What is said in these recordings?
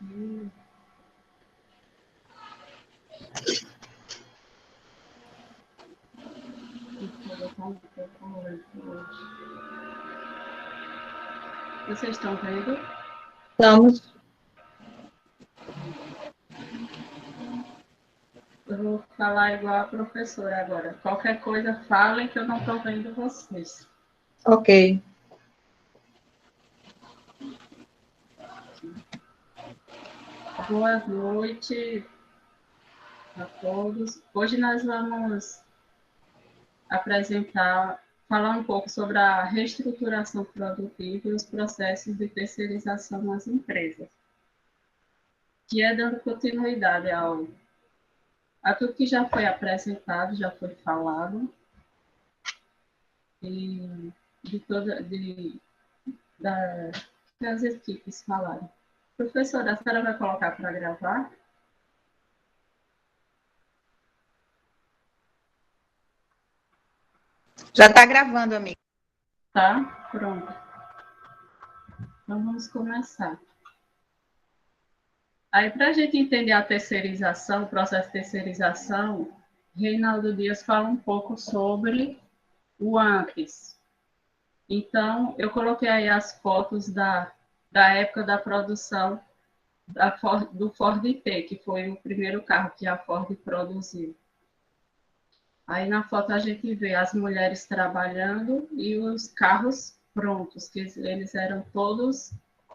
Hum. Vocês estão vendo? Estamos. Eu vou falar igual a professora agora. Qualquer coisa, falem que eu não estou vendo vocês. Ok. Boa noite a todos. Hoje nós vamos falar um pouco sobre a reestruturação produtiva e os processos de terceirização nas empresas, que é dando continuidade a tudo que já foi apresentado, já foi falado, e das equipes falaram. Professora, a senhora vai colocar para gravar? Já está gravando, amigo. Tá? Pronto. Então, vamos começar. Aí, para a gente entender a terceirização, o processo de terceirização, Reinaldo Dias fala um pouco sobre o antes. Então, eu coloquei aí as fotos da época da produção do Ford T, que foi o primeiro carro que a Ford produziu. Aí na foto a gente vê as mulheres trabalhando e os carros prontos, que eles eram todos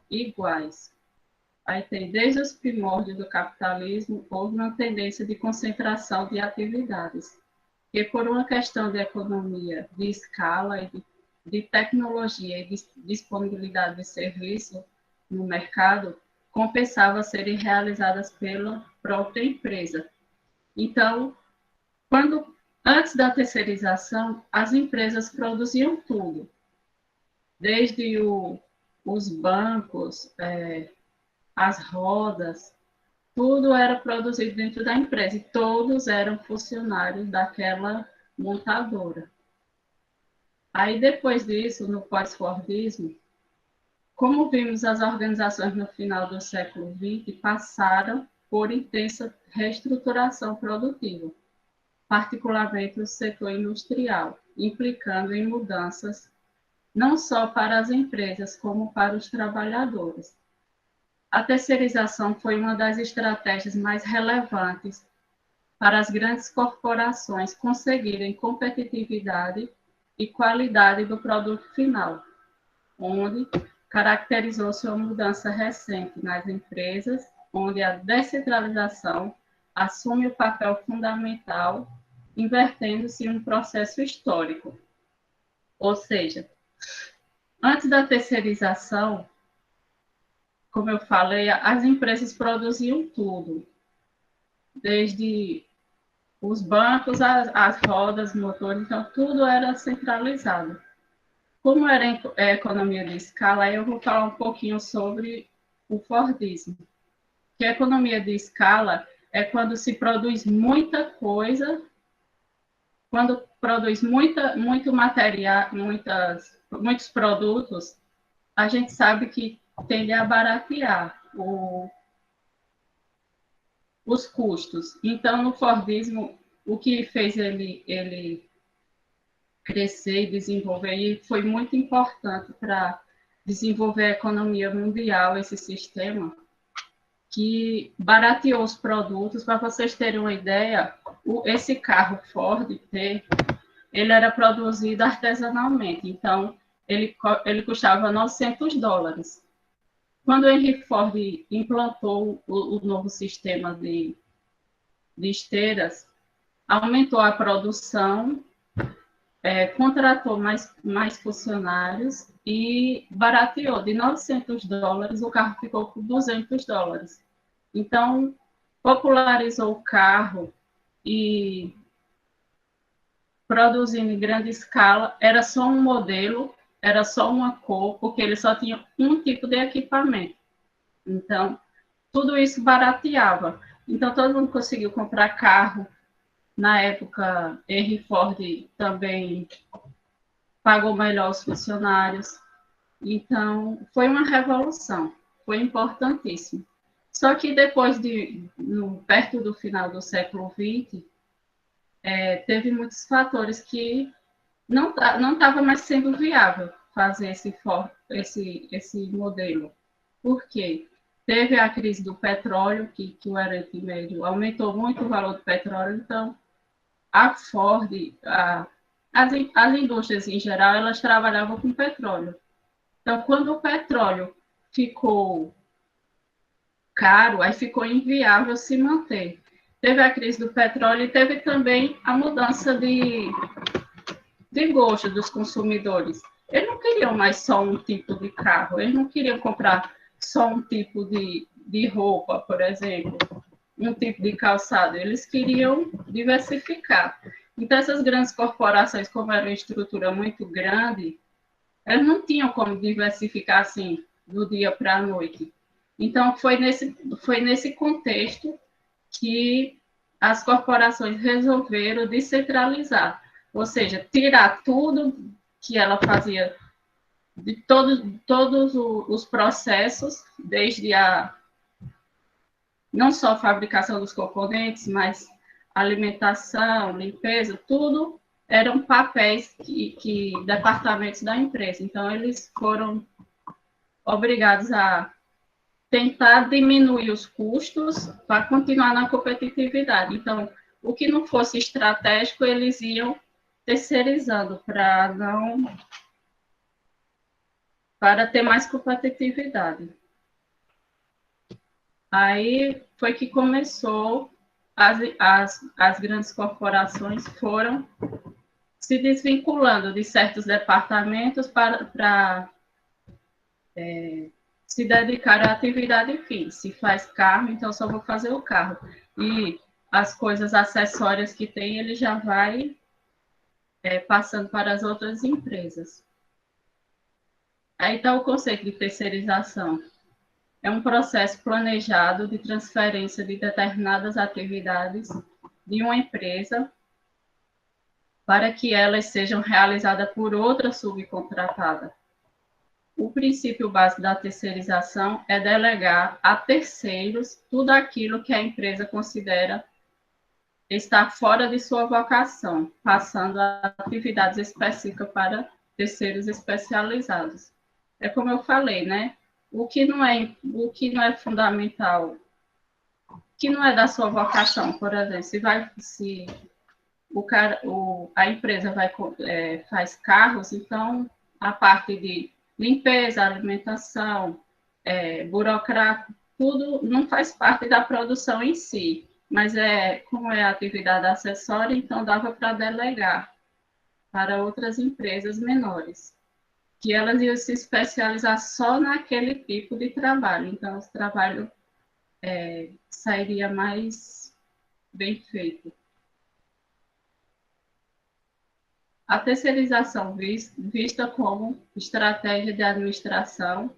iguais. Aí tem, desde os primórdios do capitalismo, houve uma tendência de concentração de atividades, que por uma questão de economia, de escala e de tecnologia e de disponibilidade de serviço no mercado, compensava serem realizadas pela própria empresa. Então, antes da terceirização, as empresas produziam tudo, desde os bancos, as rodas, tudo era produzido dentro da empresa e todos eram funcionários daquela montadora. Aí, depois disso, no pós-fordismo, como vimos, as organizações no final do século XX passaram por intensa reestruturação produtiva, particularmente no setor industrial, implicando em mudanças não só para as empresas, como para os trabalhadores. A terceirização foi uma das estratégias mais relevantes para as grandes corporações conseguirem competitividade e qualidade do produto final, onde caracterizou-se uma mudança recente nas empresas, onde a descentralização assume o papel fundamental, invertendo-se em um processo histórico. Ou seja, antes da terceirização, como eu falei, as empresas produziam tudo, desde os bancos, as rodas, motores, então tudo era centralizado. Como era economia de escala, aí eu vou falar um pouquinho sobre o Fordismo. Que a economia de escala é quando se produz muita coisa, quando produz muito material, muitos produtos, a gente sabe que tende a baratear os custos. Então, no Fordismo, o que fez ele crescer e desenvolver, e foi muito importante para desenvolver a economia mundial, esse sistema, que barateou os produtos. Para vocês terem uma ideia, esse carro Ford T, ele era produzido artesanalmente, então ele custava $900. Quando o Henry Ford implantou o novo sistema de esteiras, aumentou a produção, contratou mais funcionários e barateou. De $900, o carro ficou por $200. Então, popularizou o carro e produzindo em grande escala, era só um modelo, era só uma cor, porque ele só tinha um tipo de equipamento. Então, tudo isso barateava. Então, todo mundo conseguiu comprar carro. Na época, Henry Ford também pagou melhor os funcionários. Então, foi uma revolução, foi importantíssimo. Só que depois perto do final do século XX, teve muitos fatores que não estava mais sendo viável fazer esse modelo. Por quê? Teve a crise do petróleo, que o Oriente Médio aumentou muito o valor do petróleo, então a Ford, as indústrias em geral, elas trabalhavam com petróleo. Então, quando o petróleo ficou caro, aí ficou inviável se manter. Teve a crise do petróleo e teve também a mudança de gosto dos consumidores. Eles não queriam mais só um tipo de carro, eles não queriam comprar só um tipo de roupa, por exemplo, um tipo de calçado, eles queriam diversificar. Então, essas grandes corporações, como era uma estrutura muito grande, elas não tinham como diversificar assim, do dia para a noite. Então, foi nesse contexto que as corporações resolveram descentralizar, ou seja, tirar tudo que ela fazia, de todos os processos, desde não só a fabricação dos componentes, mas alimentação, limpeza, tudo eram papéis departamentos da empresa. Então, eles foram obrigados a tentar diminuir os custos para continuar na competitividade. Então, o que não fosse estratégico, eles iam terceirizando para ter mais competitividade. Aí foi que começou, as grandes corporações foram se desvinculando de certos departamentos para se dedicar à atividade fim. Se faz carro, então só vou fazer o carro. E as coisas acessórias que tem, ele já vai passando para as outras empresas. Aí está o conceito de terceirização. É um processo planejado de transferência de determinadas atividades de uma empresa para que elas sejam realizadas por outra subcontratada. O princípio básico da terceirização é delegar a terceiros tudo aquilo que a empresa considera estar fora de sua vocação, passando a atividades específicas para terceiros especializados. É como eu falei, né? O que não é fundamental, que não é da sua vocação, por exemplo, se a empresa faz carros, então a parte de limpeza, alimentação, burocrático, tudo não faz parte da produção em si, mas como é atividade acessória, então dava para delegar para outras empresas menores, que elas iam se especializar só naquele tipo de trabalho, então o trabalho sairia mais bem feito. A terceirização vista como estratégia de administração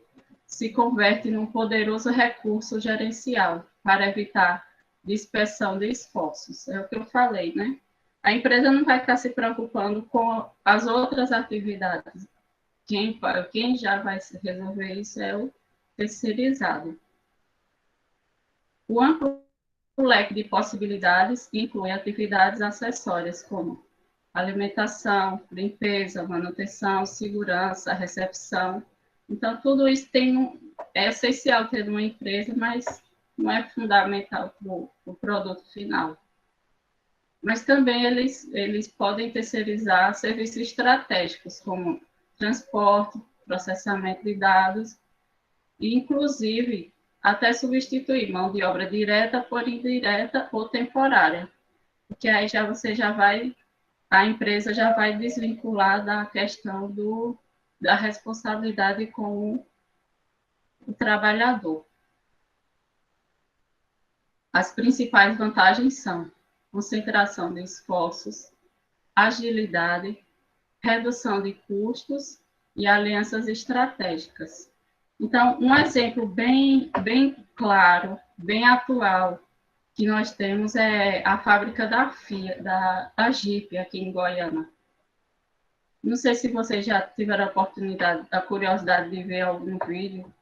se converte num poderoso recurso gerencial para evitar dispersão de esforços. É o que eu falei, né? A empresa não vai estar se preocupando com as outras atividades. Quem já vai resolver isso é o terceirizado. O amplo leque de possibilidades inclui atividades acessórias como alimentação, limpeza, manutenção, segurança, recepção. Então, tudo isso é essencial ter numa empresa, mas não é fundamental para o produto final. Mas também eles podem terceirizar serviços estratégicos, como transporte, processamento de dados, e, inclusive, até substituir mão de obra direta por indireta ou temporária, porque aí a empresa já vai desvincular da questão da responsabilidade com o trabalhador. As principais vantagens são concentração de esforços, agilidade, redução de custos e alianças estratégicas. Então, um exemplo bem claro, bem atual, que nós temos é a fábrica da Jeep, aqui em Goiânia. Não sei se vocês já tiveram a curiosidade de ver algum vídeo.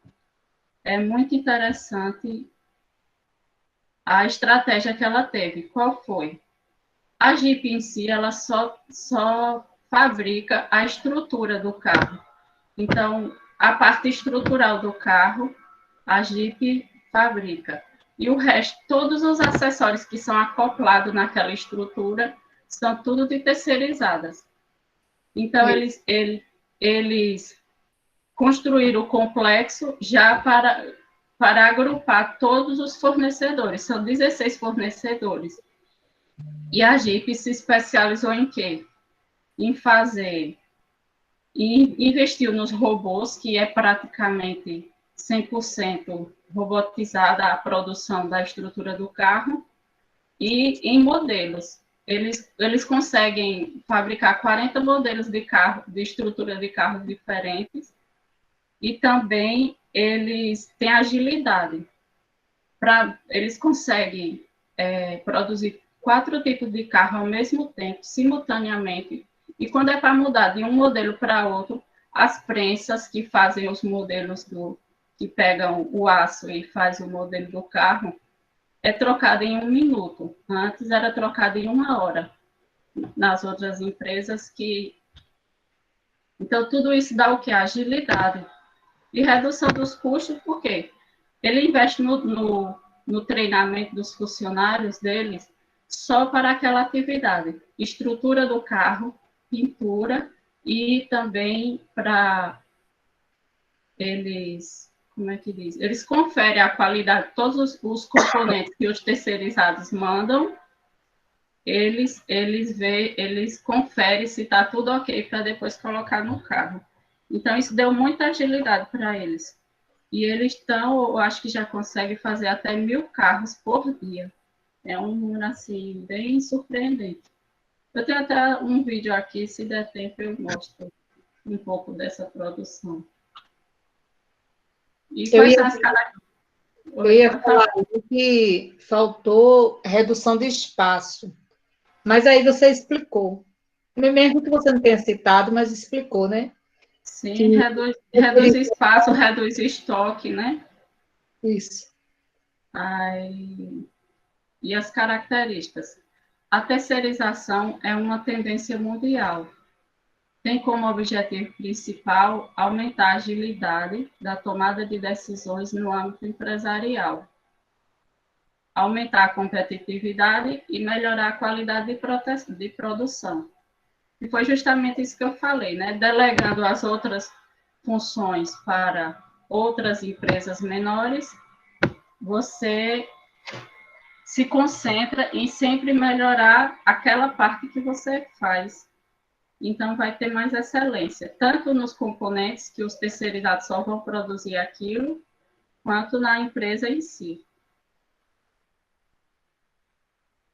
É muito interessante a estratégia que ela teve. Qual foi? A Jeep em si, ela só fabrica a estrutura do carro. Então, a parte estrutural do carro, a Jeep fabrica. E o resto, todos os acessórios que são acoplados naquela estrutura, são tudo de terceirizadas. Então, eles construíram o complexo já para agrupar todos os fornecedores. São 16 fornecedores. E a Jeep se especializou em quê? Em fazer, investiu nos robôs, que é praticamente 100% robotizada a produção da estrutura do carro, e em modelos. Eles conseguem fabricar 40 modelos de carro, de estrutura de carros diferentes, e também eles têm agilidade. Eles conseguem produzir 4 tipos de carro ao mesmo tempo, simultaneamente, e quando é para mudar de um modelo para outro, as prensas que fazem os modelos que pegam o aço e faz o modelo do carro, é trocada em 1 minuto. Antes era trocada em 1 hora, nas outras empresas que... Então, tudo isso dá o quê? Agilidade. E redução dos custos, por quê? Ele investe no treinamento dos funcionários deles só para aquela atividade. Estrutura do carro, pintura e também para eles, como é que diz? Eles conferem a qualidade, todos os componentes que os terceirizados mandam, eles conferem se está tudo ok para depois colocar no carro. Então, isso deu muita agilidade para eles. E eles estão, eu acho que já conseguem fazer até 1.000 carros por dia. É um número, assim, bem surpreendente. Eu tenho até um vídeo aqui, se der tempo eu mostro um pouco dessa produção. E quais são as características? Eu ia falar que faltou redução de espaço, mas aí você explicou. Mesmo que você não tenha citado, mas explicou, né? Sim, reduz espaço, reduz estoque, né? Isso. E as características. A terceirização é uma tendência mundial. Tem como objetivo principal aumentar a agilidade da tomada de decisões no âmbito empresarial, aumentar a competitividade e melhorar a qualidade de produção. E foi justamente isso que eu falei, né? Delegando as outras funções para outras empresas menores, você se concentra em sempre melhorar aquela parte que você faz. Então, vai ter mais excelência, tanto nos componentes, que os terceirizados só vão produzir aquilo, quanto na empresa em si.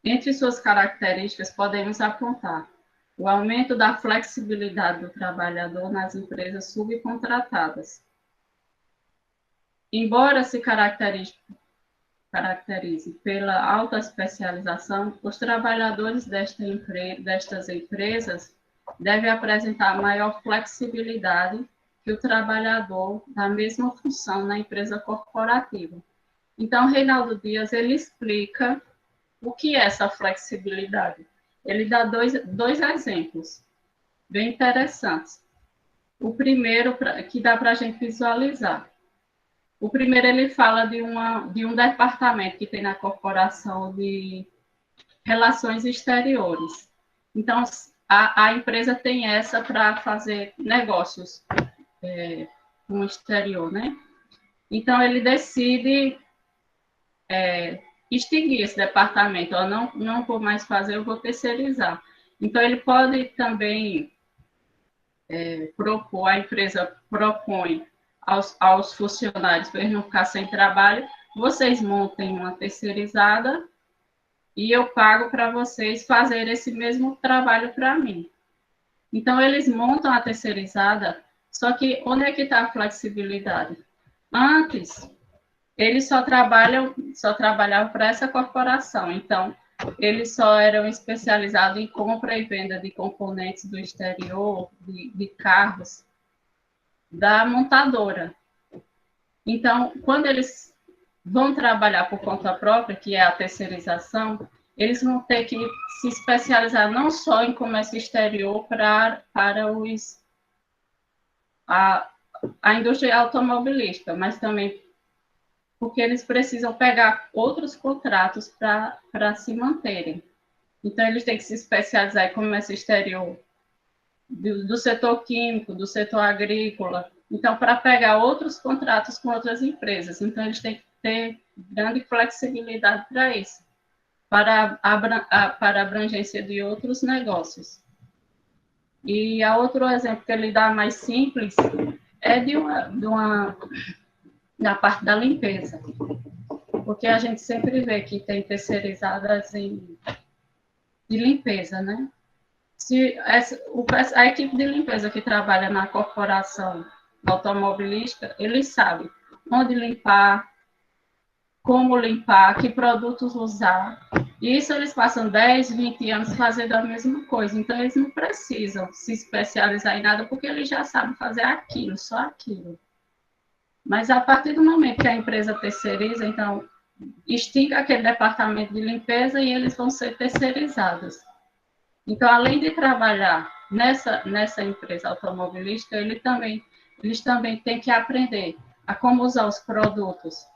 Entre suas características, podemos apontar o aumento da flexibilidade do trabalhador nas empresas subcontratadas. Embora se caracterize pela alta especialização, os trabalhadores destas empresas devem apresentar maior flexibilidade que o trabalhador da mesma função na empresa corporativa. Então, Reinaldo Dias, ele explica o que é essa flexibilidade. Ele dá dois exemplos bem interessantes. O primeiro, que dá para a gente visualizar. O primeiro, ele fala de um departamento que tem na corporação de relações exteriores. Então, a empresa tem essa para fazer negócios com o exterior, né? Então, ele decide extinguir esse departamento. Eu não vou mais fazer, eu vou terceirizar. Então, ele pode também propor, a empresa propõe aos funcionários, para eles não ficar sem trabalho, vocês montem uma terceirizada e eu pago para vocês fazerem esse mesmo trabalho para mim. Então, eles montam a terceirizada, só que onde é que está a flexibilidade? Antes, eles só trabalhavam para essa corporação, então, eles só eram especializados em compra e venda de componentes do exterior, de carros, da montadora. Então, quando eles vão trabalhar por conta própria, que é a terceirização, eles vão ter que se especializar não só em comércio exterior para a, a indústria automobilística, mas também porque eles precisam pegar outros contratos para se manterem. Então, eles têm que se especializar em comércio exterior do setor químico, do setor agrícola. Então, para pegar outros contratos com outras empresas. Então, eles têm que ter grande flexibilidade para isso, para a abrangência de outros negócios. E a outro exemplo que ele dá mais simples é da parte da limpeza, porque a gente sempre vê que tem terceirizadas de limpeza, né? Se a equipe de limpeza que trabalha na corporação automobilística, eles sabem onde limpar, como limpar, que produtos usar. E isso eles passam 10, 20 anos fazendo a mesma coisa. Então, eles não precisam se especializar em nada, porque eles já sabem fazer aquilo, só aquilo. Mas a partir do momento que a empresa terceiriza, então, extingue aquele departamento de limpeza e eles vão ser terceirizados. Então, além de trabalhar nessa empresa automobilística, eles também têm que aprender a como usar os produtos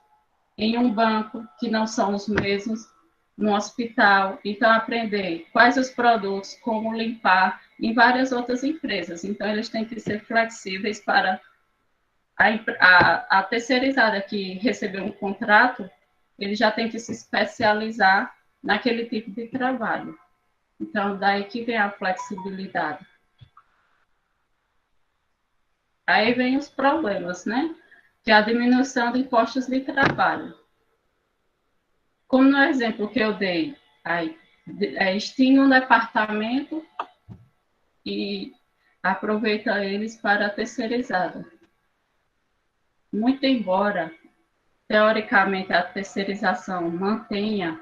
em um banco, que não são os mesmos, no hospital. Então, aprender quais os produtos, como limpar, em várias outras empresas. Então, eles têm que ser flexíveis para a terceirizada que recebeu um contrato, ele já tem que se especializar naquele tipo de trabalho. Então, daí que vem a flexibilidade. Aí vem os problemas, né? Que é a diminuição de postos de trabalho. Como no exemplo que eu dei, aí, extingue um departamento e aproveita eles para a terceirizada. Muito embora, teoricamente, a terceirização mantenha,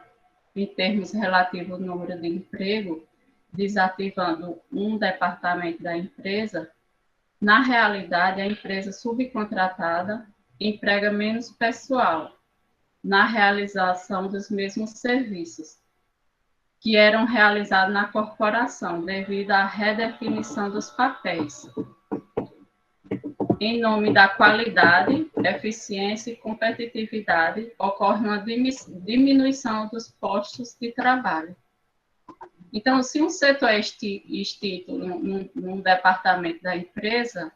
em termos relativos ao número de emprego, desativando um departamento da empresa, na realidade, a empresa subcontratada emprega menos pessoal na realização dos mesmos serviços que eram realizados na corporação, devido à redefinição dos papéis, em nome da qualidade, eficiência e competitividade, ocorre uma diminuição dos postos de trabalho. Então, se um setor é extinto num departamento da empresa,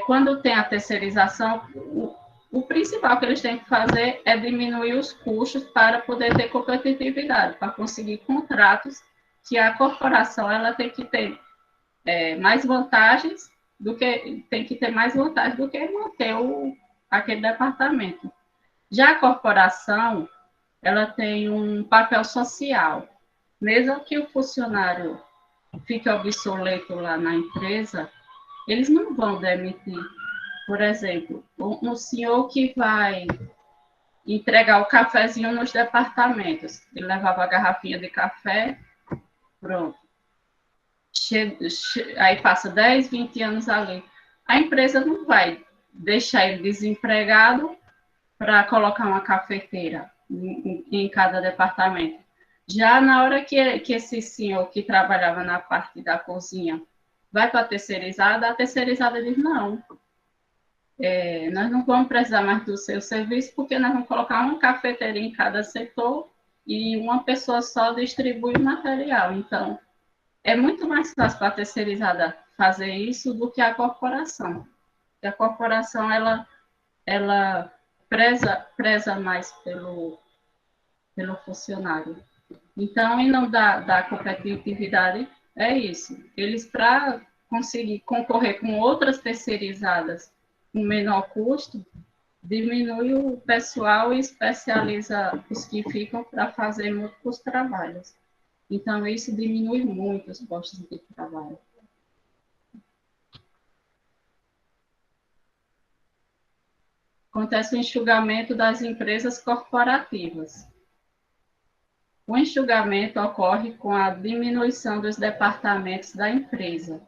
quando tem a terceirização, o principal que eles têm que fazer é diminuir os custos para poder ter competitividade, para conseguir contratos que a corporação ela tem que ter mais vantagens tem que ter mais vantagem do que manter aquele departamento. Já a corporação, ela tem um papel social. Mesmo que o funcionário fique obsoleto lá na empresa, eles não vão demitir. Por exemplo, um senhor que vai entregar o cafezinho nos departamentos, ele levava a garrafinha de café, pronto. Aí passa 10, 20 anos ali. A empresa não vai deixar ele desempregado para colocar uma cafeteira em cada departamento. Já na hora que esse senhor que trabalhava na parte da cozinha vai para a terceirizada diz, não, nós não vamos precisar mais do seu serviço, porque nós vamos colocar uma cafeteria em cada setor e uma pessoa só distribui o material. Então, é muito mais fácil para a terceirizada fazer isso do que a corporação. A corporação, ela preza mais pelo funcionário. Então, em nome da competitividade, é isso. Eles, para conseguir concorrer com outras terceirizadas com menor custo, diminui o pessoal e especializa os que ficam para fazer múltiplos trabalhos. Então, isso diminui muito os postos de trabalho. Acontece o enxugamento das empresas corporativas. O enxugamento ocorre com a diminuição dos departamentos da empresa,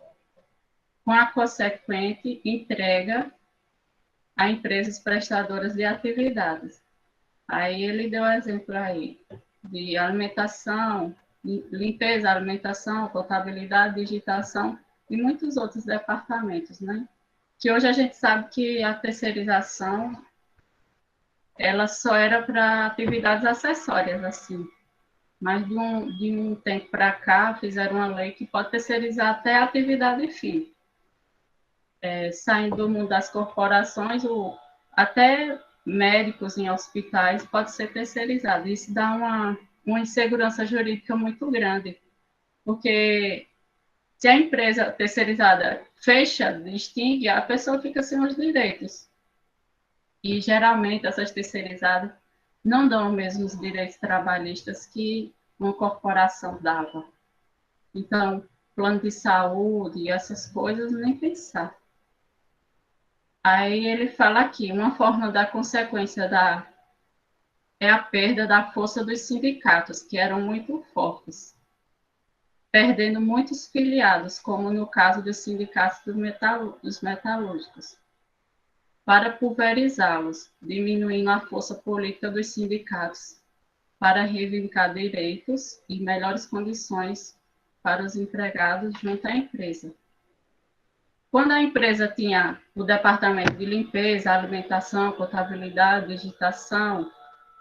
com a consequente entrega a empresas prestadoras de atividades. Aí ele deu exemplo aí de alimentação, limpeza, alimentação, contabilidade, digitação e muitos outros departamentos, né? Que hoje a gente sabe que a terceirização ela só era para atividades acessórias, assim. Mas de um tempo para cá, fizeram uma lei que pode terceirizar até a atividade fim. Saindo do mundo das corporações, até médicos em hospitais pode ser terceirizado. Isso dá uma insegurança jurídica muito grande, porque se a empresa terceirizada fecha, extingue, a pessoa fica sem os direitos. E, geralmente, essas terceirizadas não dão mesmo os direitos trabalhistas que uma corporação dava. Então, plano de saúde, essas coisas, nem pensar. Aí ele fala aqui, uma forma da consequência é a perda da força dos sindicatos, que eram muito fortes, perdendo muitos filiados, como no caso dos sindicatos dos metalúrgicos, para pulverizá-los, diminuindo a força política dos sindicatos, para reivindicar direitos e melhores condições para os empregados junto à empresa. Quando a empresa tinha o departamento de limpeza, alimentação, contabilidade, digitação,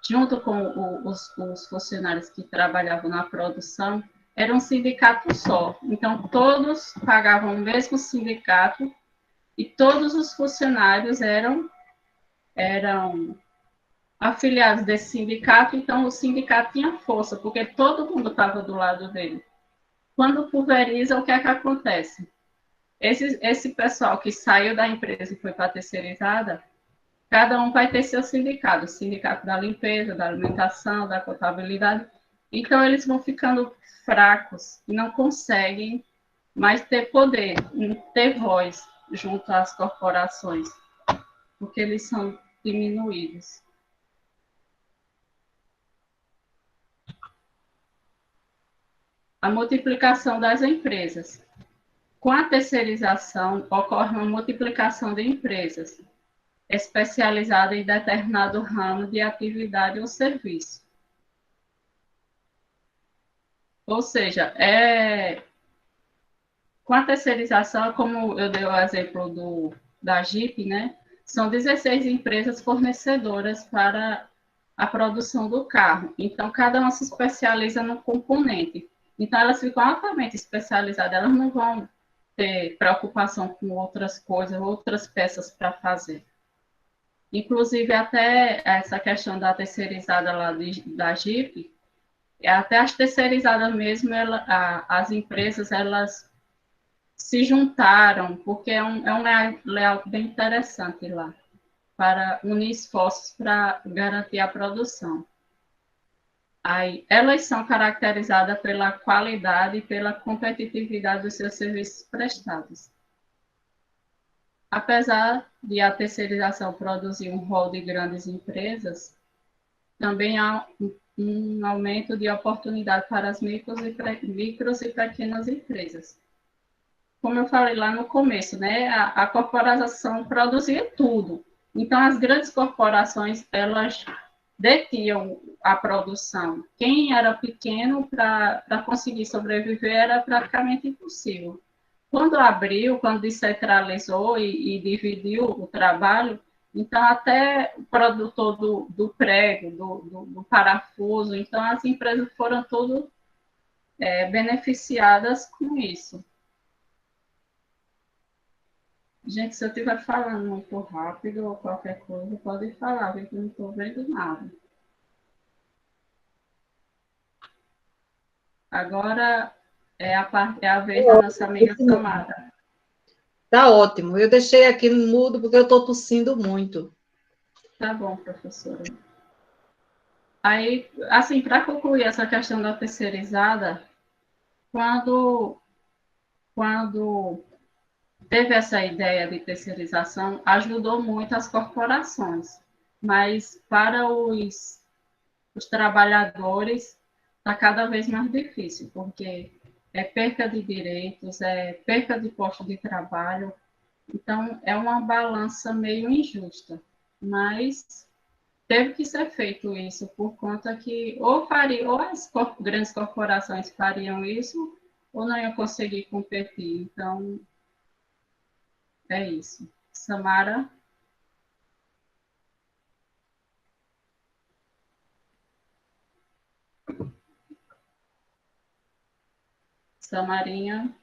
junto com os funcionários que trabalhavam na produção, era um sindicato só. Então, todos pagavam o mesmo sindicato e todos os funcionários eram afiliados desse sindicato, então o sindicato tinha força, porque todo mundo estava do lado dele. Quando pulveriza, o que é que acontece? Esse pessoal que saiu da empresa e foi para a terceirizada, cada um vai ter seu sindicato, o sindicato da limpeza, da alimentação, da contabilidade. Então, eles vão ficando fracos e não conseguem mais ter poder, ter voz junto às corporações, porque eles são diminuídos. A multiplicação das empresas. Com a terceirização, ocorre uma multiplicação de empresas especializadas em determinado ramo de atividade ou serviço. Ou seja, com a terceirização, como eu dei o exemplo da Jeep, né? São 16 empresas fornecedoras para a produção do carro. Então, cada uma se especializa no componente. Então, elas ficam altamente especializadas, elas não vão ter preocupação com outras coisas, outras peças para fazer. Inclusive, até essa questão da terceirizada lá da Jeep, até as terceirizadas mesmo, as empresas, elas se juntaram, porque é um layout bem interessante lá, para unir esforços para garantir a produção. Aí, elas são caracterizadas pela qualidade e pela competitividade dos seus serviços prestados. Apesar de a terceirização produzir um rol de grandes empresas, também há um aumento de oportunidade para as micros e pequenas empresas. Como eu falei lá no começo, né, a corporação produzia tudo. Então, as grandes corporações, elas detinham a produção. Quem era pequeno, para conseguir sobreviver, era praticamente impossível. Quando abriu, quando descentralizou e dividiu o trabalho, então até o produtor do prego, do parafuso, então as empresas foram todas beneficiadas com isso. Gente, se eu estiver falando muito rápido ou qualquer coisa, pode falar, porque eu não estou vendo nada. Agora é a vez da nossa amiga Samara. Tá ótimo. Eu deixei aqui no mudo porque eu estou tossindo muito. Tá bom, professora. Aí, assim, para concluir essa questão da terceirizada, quando teve essa ideia de terceirização, ajudou muito as corporações, mas para os trabalhadores está cada vez mais difícil, porque é perca de direitos, é perca de posto de trabalho, Então, é uma balança meio injusta, mas teve que ser feito isso por conta que ou as grandes corporações fariam isso, ou não iam conseguir competir. Então, é isso. Samara? Samarinha?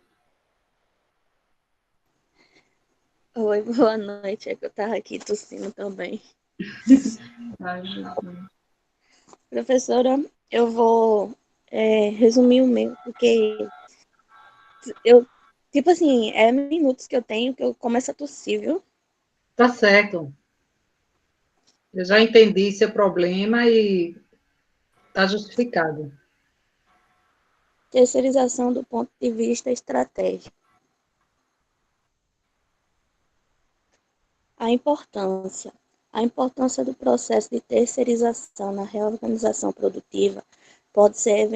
Oi, boa noite. É que eu estava aqui tossindo também. Ai, Jesus. Professora, eu vou resumir o meu, porque eu, tipo assim, é minutos que eu tenho que eu começo a tossir, viu? Tá certo. Eu já entendi seu problema e está justificado. Terceirização do ponto de vista estratégico. A importância. A importância do processo de terceirização na reorganização produtiva pode ser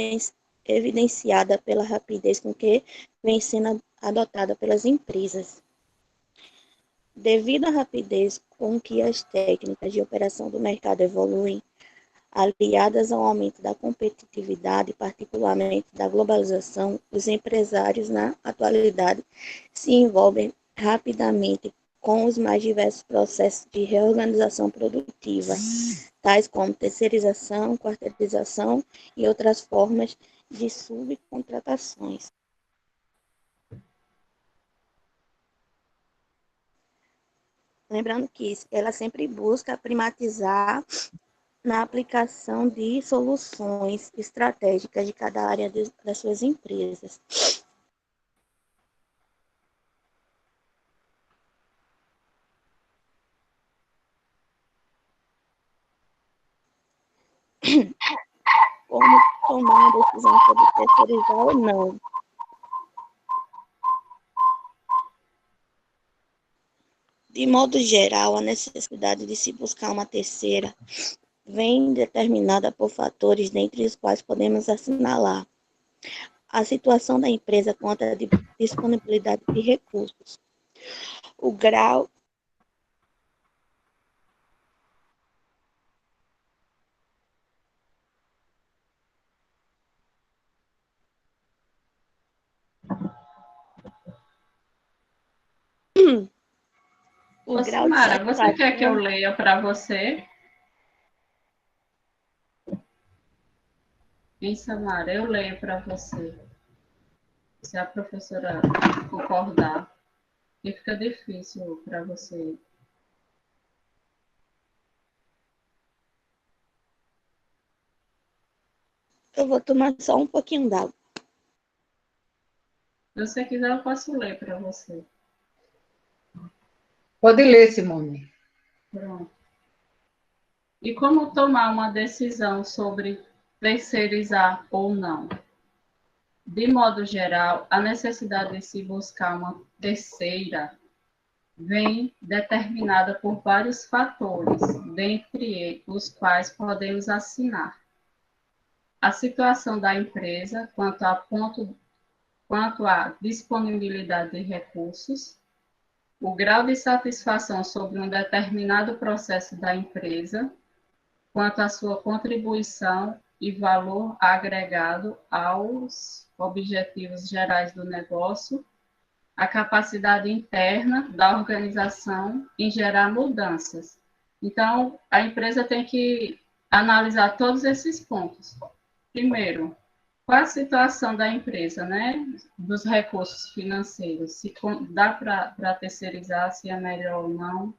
evidenciada pela rapidez com que vem sendo adotada pelas empresas. Devido à rapidez com que as técnicas de operação do mercado evoluem, aliadas ao aumento da competitividade, particularmente da globalização, os empresários, na atualidade, se envolvem rapidamente com os mais diversos processos de reorganização produtiva, tais como terceirização, quarteirização e outras formas de subcontratações. Lembrando que ela sempre busca primatizar na aplicação de soluções estratégicas de cada área das suas empresas. Como tomar uma decisão sobre terceirizar ou não? De modo geral, a necessidade de se buscar uma terceira vem determinada por fatores dentre os quais podemos assinalar a situação da empresa quanto à disponibilidade de recursos, o grau o Ô, grau de Samara, você quer que eu satisfação. leia para você? Em Samara, eu leio para você. Se a professora concordar, e fica difícil para você. Eu vou tomar só um pouquinho d'água. Se você quiser, eu posso ler para você. Pode ler, Simone. Pronto. E como tomar uma decisão sobre terceirizar ou não? De modo geral, a necessidade de se buscar uma terceira vem determinada por vários fatores, dentre os quais podemos assinar a situação da empresa quanto à disponibilidade de recursos, o grau de satisfação sobre um determinado processo da empresa, quanto à sua contribuição e valor agregado aos objetivos gerais do negócio, a capacidade interna da organização em gerar mudanças. Então, a empresa tem que analisar todos esses pontos. Primeiro, qual a situação da empresa, né? Dos recursos financeiros, se dá para terceirizar, se é melhor ou não,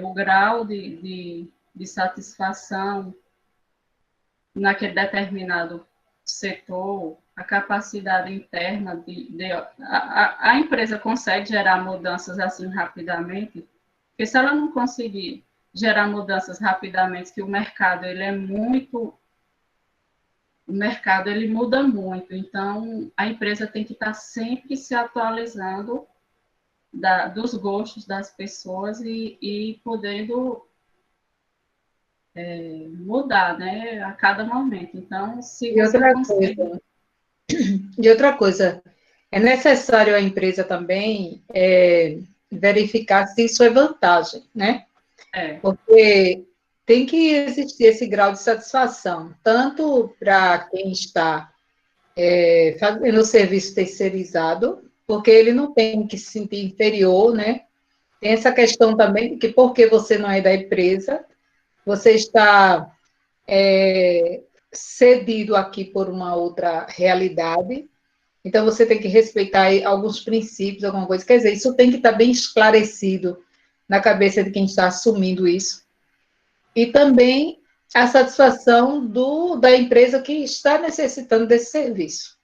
o grau de satisfação naquele determinado setor, a capacidade interna a empresa consegue gerar mudanças assim rapidamente, porque se ela não conseguir gerar mudanças rapidamente, que o mercado ele muda muito, então a empresa tem que estar sempre se atualizando dos gostos das pessoas e podendo mudar, né, a cada momento. Então, se E você outra consegue. coisa, e outra coisa, É necessário a empresa também verificar se isso é vantagem, né? É, Porque tem que existir esse grau de satisfação, tanto para quem está fazendo o serviço terceirizado, porque ele não tem que se sentir inferior, né? Tem essa questão também de que porque você não é da empresa, você está cedido aqui por uma outra realidade, então você tem que respeitar aí alguns princípios, alguma coisa. Quer dizer, isso tem que estar bem esclarecido na cabeça de quem está assumindo isso. E também a satisfação da empresa que está necessitando desse serviço,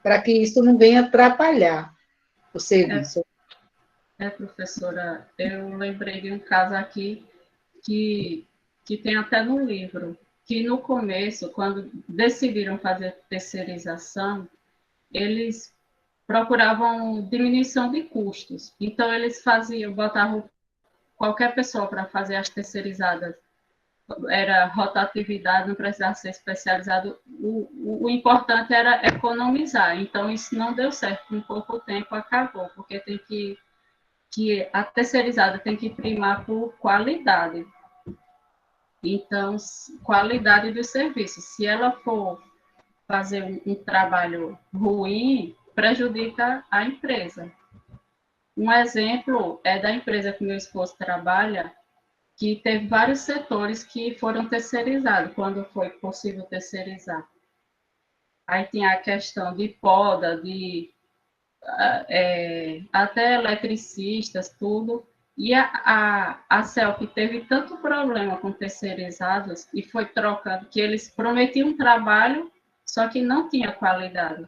para que isso não venha atrapalhar o é, serviço. professora, eu lembrei de um caso aqui que, que tem até no livro, que no começo, quando decidiram fazer terceirização, eles procuravam diminuição de custos. Então, eles botavam qualquer pessoa para fazer as terceirizadas. Era rotatividade, não precisava ser especializado. O importante era economizar. Então, isso não deu certo. Em pouco tempo acabou, porque tem que a terceirizada tem que primar por qualidade. Então, qualidade do serviço. Se ela for fazer um trabalho ruim, prejudica a empresa. Um exemplo é da empresa que meu esposo trabalha, que teve vários setores que foram terceirizados, quando foi possível terceirizar. Aí tinha a questão de poda, até eletricistas, tudo. E a CELP teve tanto problema com terceirizados e foi trocando, que eles prometiam um trabalho, só que não tinha qualidade.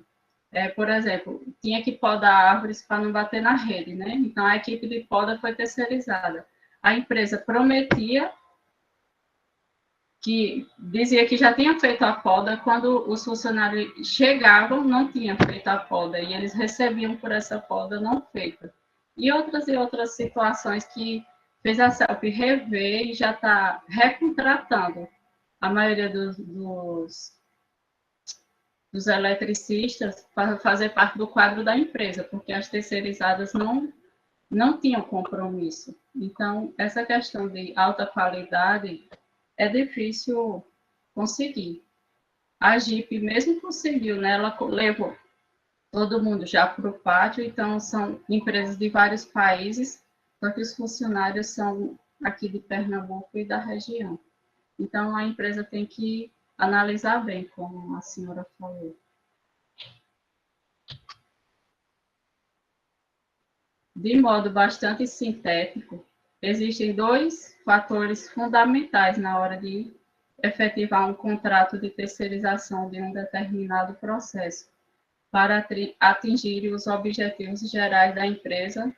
Por exemplo, tinha que podar árvores para não bater na rede, né? Então, a equipe de poda foi terceirizada. A empresa prometia que dizia que já tinha feito a poda, quando os funcionários chegavam, não tinha feito a poda, e eles recebiam por essa poda não feita. E outras situações que fez a CELP rever e já está recontratando a maioria dos eletricistas para fazer parte do quadro da empresa, porque as terceirizadas não tinham compromisso. Então, essa questão de alta qualidade é difícil conseguir. A Jeep mesmo conseguiu, né? Ela levou todo mundo já para o pátio, então são empresas de vários países, só que os funcionários são aqui de Pernambuco e da região. Então a empresa tem que analisar bem, como a senhora falou. De modo bastante sintético, existem dois fatores fundamentais na hora de efetivar um contrato de terceirização de um determinado processo, para atingir os objetivos gerais da empresa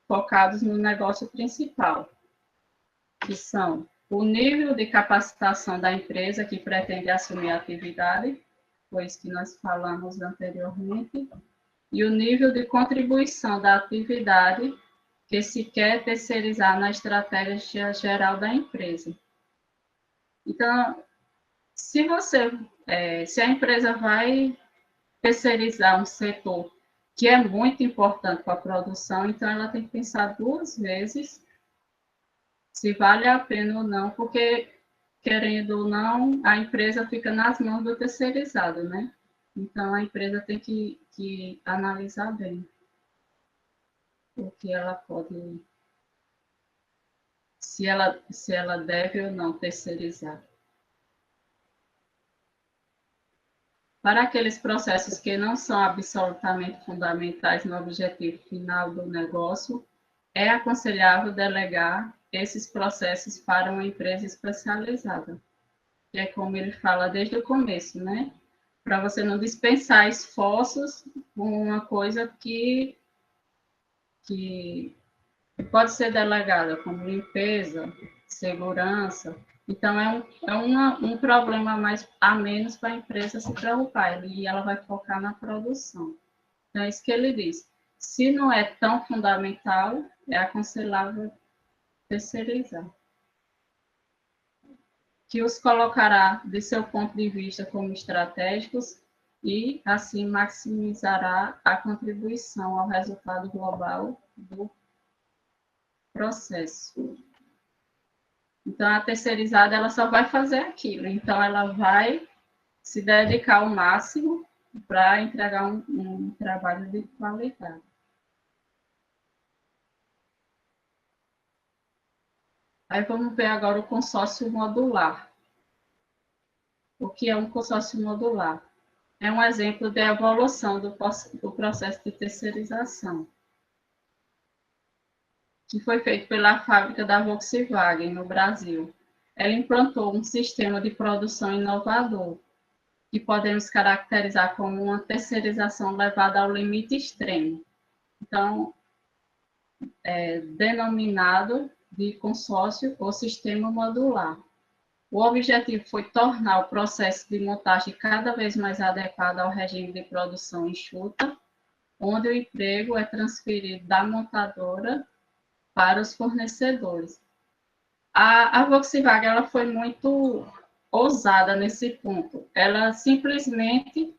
focados no negócio principal, que são o nível de capacitação da empresa que pretende assumir a atividade, foi isso que nós falamos anteriormente, e o nível de contribuição da atividade que se quer terceirizar na estratégia geral da empresa. Então, se a empresa vai terceirizar um setor que é muito importante para a produção, então ela tem que pensar duas vezes se vale a pena ou não, porque, querendo ou não, a empresa fica nas mãos do terceirizado, né? Então, a empresa tem que analisar bem o que ela pode, se ela deve ou não terceirizar. Para aqueles processos que não são absolutamente fundamentais no objetivo final do negócio, é aconselhável delegar esses processos para uma empresa especializada, que é como ele fala desde o começo, né? Para você não dispensar esforços com uma coisa que pode ser delegada, como limpeza, segurança. Então, um problema a menos para a empresa se preocupar, e ela vai focar na produção. Então, é isso que ele diz. Se não é tão fundamental, é aconselhável terceirizar. Que os colocará, de seu ponto de vista, como estratégicos, e, assim, maximizará a contribuição ao resultado global do processo. Então, a terceirizada, ela só vai fazer aquilo. Então, ela vai se dedicar ao máximo para entregar um trabalho de qualidade. Aí, vamos ver agora o consórcio modular. O que é um consórcio modular? É um exemplo de evolução do processo de terceirização, que foi feito pela fábrica da Volkswagen, no Brasil. Ela implantou um sistema de produção inovador, que podemos caracterizar como uma terceirização levada ao limite extremo. Então, é denominado de consórcio ou sistema modular. O objetivo foi tornar o processo de montagem cada vez mais adequado ao regime de produção enxuta, onde o emprego é transferido da montadora para os fornecedores. A Volkswagen ela foi muito ousada nesse ponto. Ela simplesmente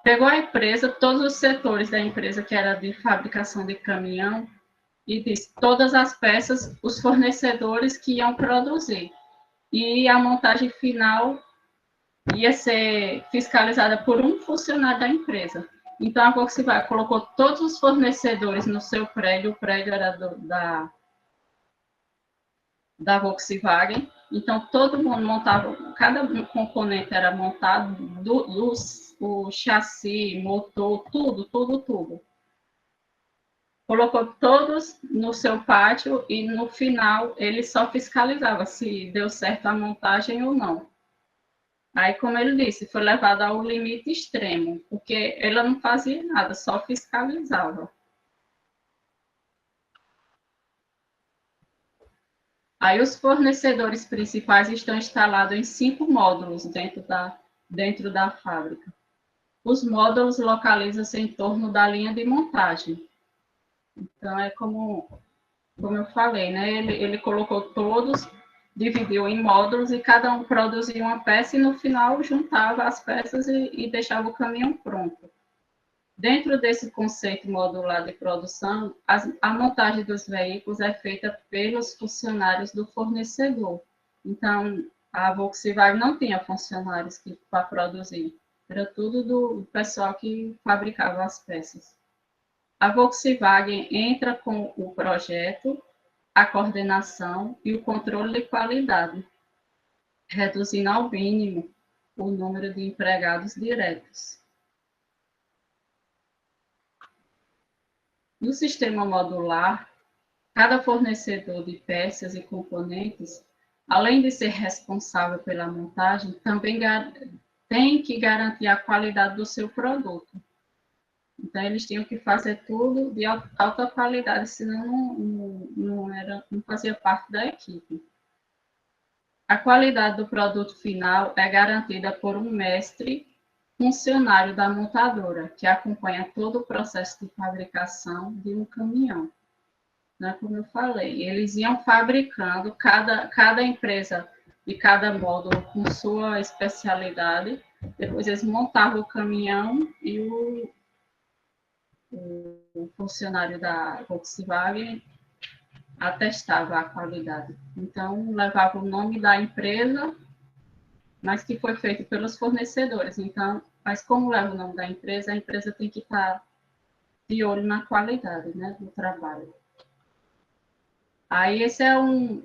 pegou a empresa, todos os setores da empresa, que era de fabricação de caminhão, e disse todas as peças, os fornecedores que iam produzir. E a montagem final ia ser fiscalizada por um funcionário da empresa. Então, a Volkswagen colocou todos os fornecedores no seu prédio, o prédio era da Volkswagen, então todo mundo montava, cada componente era montado, o chassi, motor, tudo. Colocou todos no seu pátio e no final ele só fiscalizava se deu certo a montagem ou não. Aí, como ele disse, foi levado ao limite extremo, porque ela não fazia nada, só fiscalizava. Aí, os fornecedores principais estão instalados em 5 módulos dentro da fábrica. Os módulos localizam-se em torno da linha de montagem. Então, é como eu falei, né? Ele colocou todos, dividiu em módulos e cada um produzia uma peça e no final juntava as peças e deixava o caminhão pronto. Dentro desse conceito modular de produção, a montagem dos veículos é feita pelos funcionários do fornecedor. Então, a Volkswagen não tinha funcionários para produzir, era tudo do pessoal que fabricava as peças. A Volkswagen entra com o projeto, a coordenação e o controle de qualidade, reduzindo ao mínimo o número de empregados diretos. No sistema modular, cada fornecedor de peças e componentes, além de ser responsável pela montagem, também tem que garantir a qualidade do seu produto. Então, eles tinham que fazer tudo de alta qualidade, senão não fazia parte da equipe. A qualidade do produto final é garantida por um mestre funcionário da montadora, que acompanha todo o processo de fabricação de um caminhão. Né? Como eu falei, eles iam fabricando, cada empresa e cada módulo com sua especialidade, depois eles montavam o caminhão e o funcionário da Volkswagen atestava a qualidade. Então, levava o nome da empresa, mas que foi feito pelos fornecedores. Então, mas como leva o nome da empresa, a empresa tem que estar de olho na qualidade, né, do trabalho. Aí, esse é um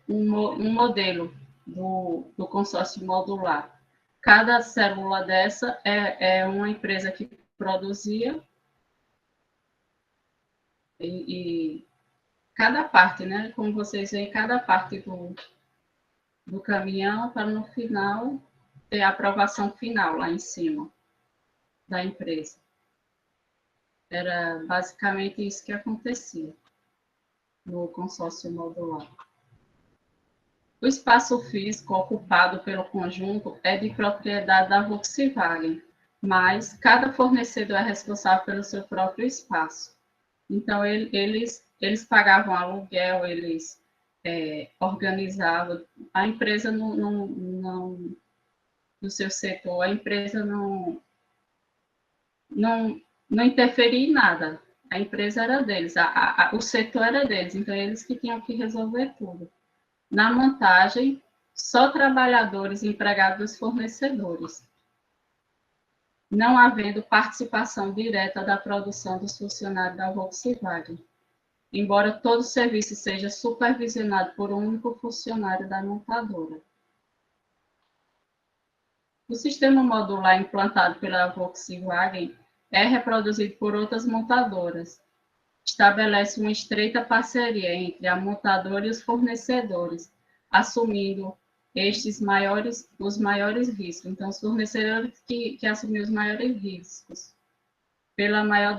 modelo do consórcio modular. Cada célula dessa é uma empresa que produzia e cada parte, né? Como vocês veem, cada parte do caminhão para no final ter a aprovação final lá em cima da empresa. Era basicamente isso que acontecia no consórcio modular. O espaço físico ocupado pelo conjunto é de propriedade da Volkswagen, mas cada fornecedor é responsável pelo seu próprio espaço. Então, eles pagavam aluguel, eles organizavam. A empresa não do seu setor, a empresa não interferia em nada. A empresa era deles, o setor era deles, então eles que tinham que resolver tudo. Na montagem, só trabalhadores empregados dos fornecedores, não havendo participação direta da produção dos funcionários da Volkswagen, embora todo o serviço seja supervisionado por um único funcionário da montadora. O sistema modular implantado pela Volkswagen é reproduzido por outras montadoras. Estabelece uma estreita parceria entre a montadora e os fornecedores, assumindo os maiores riscos. Então, os fornecedores que assumiram os maiores riscos, pela maior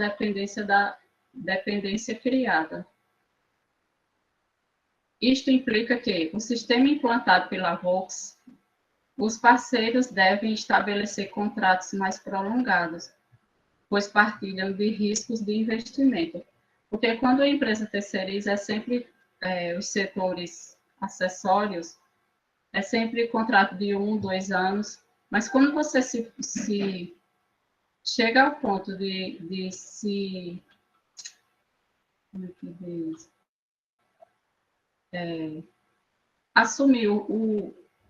dependência criada. Isto implica que o sistema implantado pela Volkswagen, os parceiros devem estabelecer contratos mais prolongados, pois partilham de riscos de investimento. Porque quando a empresa terceiriza, é sempre os setores acessórios, é sempre contrato de 1, 2 anos, mas quando você se chega ao ponto de se... Como é que diz? Assumir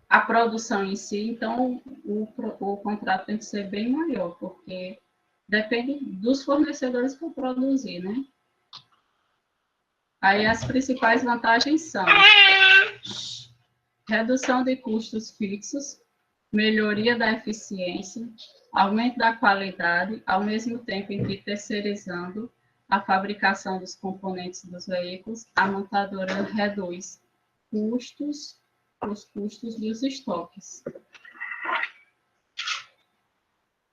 a produção em si, então o contrato tem que ser bem maior, porque depende dos fornecedores para produzir, né? Aí as principais vantagens são redução de custos fixos, melhoria da eficiência, aumento da qualidade, ao mesmo tempo em que terceirizando a fabricação dos componentes dos veículos, a montadora reduz os custos dos estoques.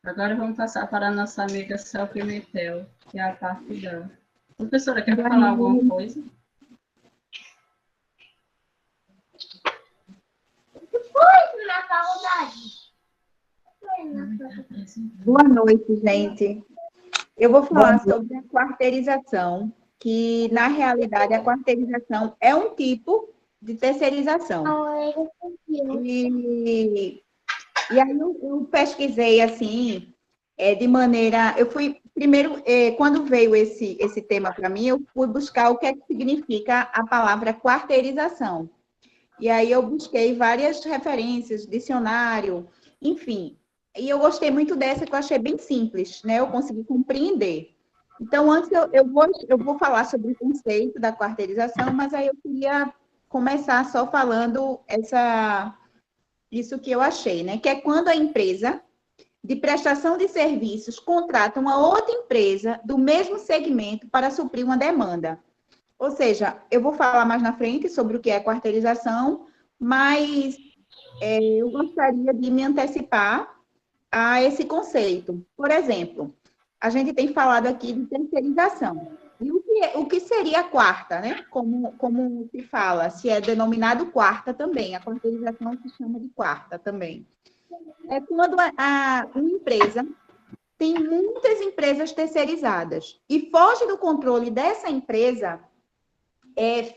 Agora vamos passar para a nossa amiga Cel Pimentel, que é a parte dela. Professora, quer falar alguma coisa? Boa noite, gente. Eu vou falar sobre a quarteirização, que, na realidade, a quarteirização é um tipo de terceirização. E aí eu pesquisei, assim, de maneira... Eu fui, primeiro, quando veio esse tema para mim, eu fui buscar o que é que significa a palavra quarteirização. E aí eu busquei várias referências, dicionário, enfim. E eu gostei muito dessa, que eu achei bem simples, né? Eu consegui compreender. Então, antes eu vou falar sobre o conceito da quarteirização, mas aí eu queria começar só falando isso que eu achei, né? Que é quando a empresa de prestação de serviços contrata uma outra empresa do mesmo segmento para suprir uma demanda. Ou seja, eu vou falar mais na frente sobre o que é quarteirização, mas eu gostaria de me antecipar a esse conceito. Por exemplo, a gente tem falado aqui de terceirização. E o que seria a quarta, né? Como se fala, se é denominado quarta também, a quarteirização se chama de quarta também. É quando uma empresa tem muitas empresas terceirizadas e foge do controle dessa empresa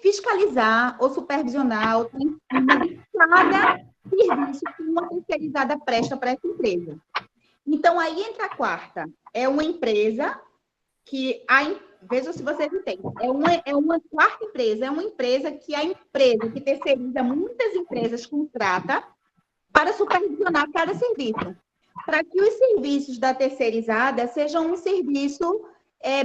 fiscalizar ou supervisionar ou ter em cima de cada serviço que uma terceirizada presta para essa empresa. Então, aí entra a quarta. É uma empresa que... Veja se vocês entendem. É uma quarta empresa, é uma empresa que a empresa que terceiriza muitas empresas contrata para supervisionar cada serviço. Para que os serviços da terceirizada sejam um serviço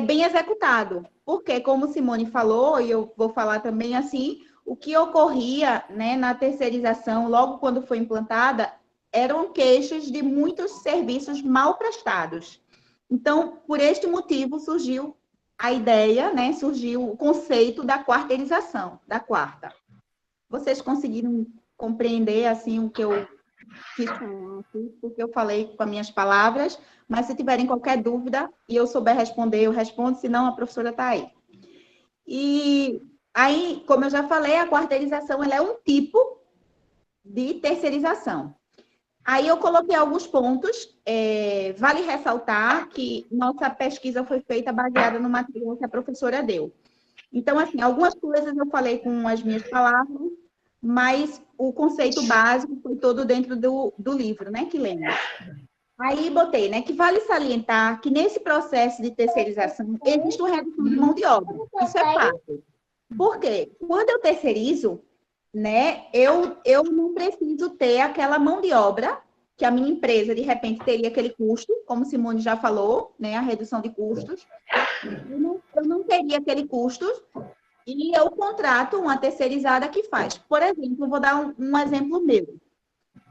bem executado. Porque, como Simone falou, e eu vou falar também assim, o que ocorria, né, na terceirização, logo quando foi implantada, eram queixas de muitos serviços mal prestados. Então, por este motivo, surgiu a ideia, né, surgiu o conceito da quarteirização, da quarta. Vocês conseguiram compreender, assim, o que eu quis falar aqui, porque eu falei com as minhas palavras, mas se tiverem qualquer dúvida e eu souber responder, eu respondo, senão a professora está aí. E aí, como eu já falei, a quarteirização ela é um tipo de terceirização. Aí eu coloquei alguns pontos. Vale ressaltar que nossa pesquisa foi feita baseada no material que a professora deu. Então, assim, algumas coisas eu falei com as minhas palavras, mas o conceito básico foi todo dentro do livro, né, que lemos. Aí botei, né, que vale salientar que nesse processo de terceirização existe uma redução de mão de obra. Isso é fato. Por quê? Quando eu terceirizo, né, eu não preciso ter aquela mão de obra que a minha empresa, de repente, teria aquele custo, como Simone já falou, né, a redução de custos. Eu não teria aquele custo e eu contrato uma terceirizada que faz. Por exemplo, eu vou dar um exemplo meu.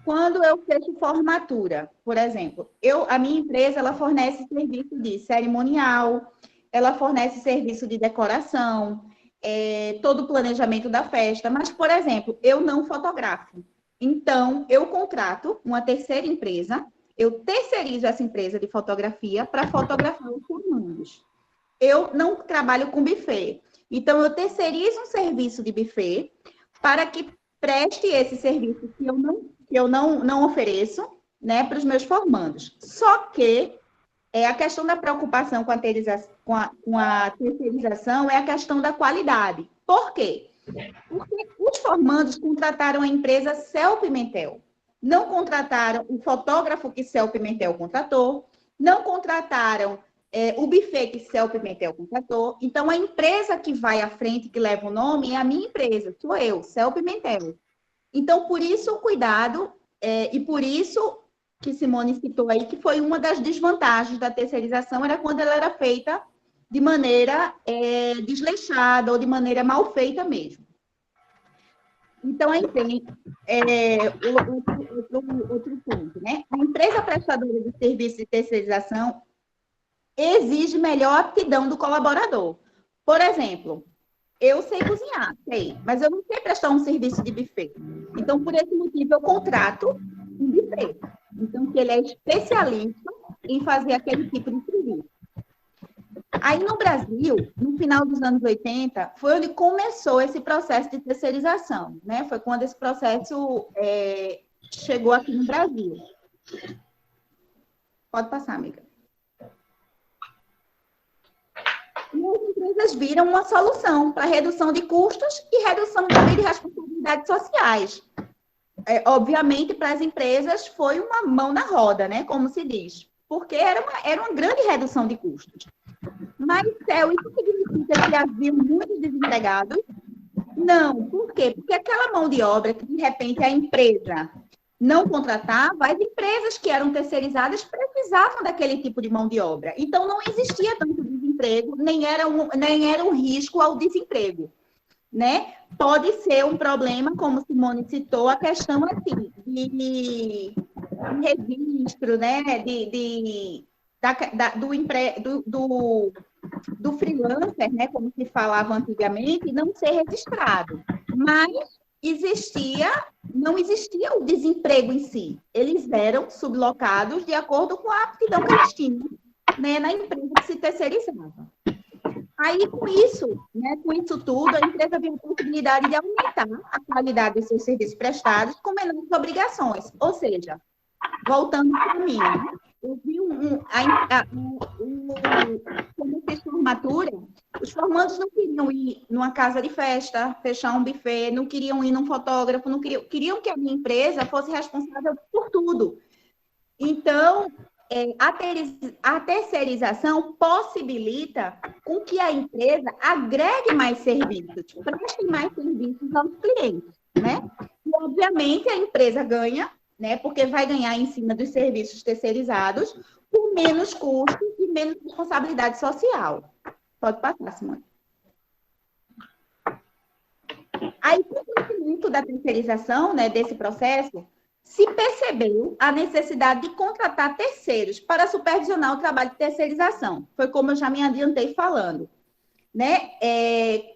Quando eu fecho formatura, por exemplo, a minha empresa ela fornece serviço de cerimonial, ela fornece serviço de decoração, todo o planejamento da festa, mas, por exemplo, eu não fotografo. Então, eu contrato uma terceira empresa, eu terceirizo essa empresa de fotografia para fotografar os formandos. Eu não trabalho com buffet. Então, eu terceirizo um serviço de buffet para que preste esse serviço que eu não ofereço, né, para os meus formandos. Só que a questão da preocupação com a terceirização é a questão da qualidade. Por quê? Porque os formandos contrataram a empresa Céu Pimentel. Não contrataram o fotógrafo que Céu Pimentel contratou, não contrataram o buffet que Céu Pimentel contratou. Então, a empresa que vai à frente, que leva o nome, é a minha empresa, sou eu, Céu Pimentel. Então, por isso o cuidado, e por isso que Simone citou aí, que foi uma das desvantagens da terceirização, era quando ela era feita de maneira desleixada ou de maneira mal feita mesmo. Então, aí tem outro ponto, né? A empresa prestadora de serviço de terceirização exige melhor aptidão do colaborador. Por exemplo, eu sei cozinhar, sei, mas eu não sei prestar um serviço de buffet. Então, por esse motivo, eu contrato um buffet. Então, que ele é especialista em fazer aquele tipo de serviço. Aí, no Brasil, no final dos anos 80, foi onde começou esse processo de terceirização, né? Foi quando esse processo chegou aqui no Brasil. Pode passar, amiga. E as empresas viram uma solução para redução de custos e redução também de responsabilidades sociais. Obviamente, para as empresas, foi uma mão na roda, né? Como se diz. Porque era uma grande redução de custos. Mas, isso significa que havia muitos desempregados? Não. Por quê? Porque aquela mão de obra que, de repente, a empresa não contratava, as empresas que eram terceirizadas precisavam daquele tipo de mão de obra. Então, não existia tanto desemprego, nem era um risco ao desemprego, né? Pode ser um problema, como Simone citou, a questão assim, de registro, né? Do freelancer, né? Como se falava antigamente, não ser registrado. Mas não existia o desemprego em si. Eles eram sublocados de acordo com a aptidão que eles tinham, né, na empresa que se terceirizava. Aí, com isso tudo, a empresa viu a possibilidade de aumentar a qualidade dos seus serviços prestados com menores obrigações. Ou seja, voltando para mim, eu vi quando eu fiz formatura, os formandos não queriam ir numa casa de festa, fechar um buffet, não queriam ir num fotógrafo, queriam que a minha empresa fosse responsável por tudo. Então, a terceirização possibilita com que a empresa agregue mais serviços, preste mais serviços aos clientes, né? E, obviamente, a empresa ganha, né? Porque vai ganhar em cima dos serviços terceirizados por menos custo e menos responsabilidade social. Pode passar, Simone. Aí, com o crescimento da terceirização, né, desse processo, se percebeu a necessidade de contratar terceiros para supervisionar o trabalho de terceirização. Foi como eu já me adiantei falando, né?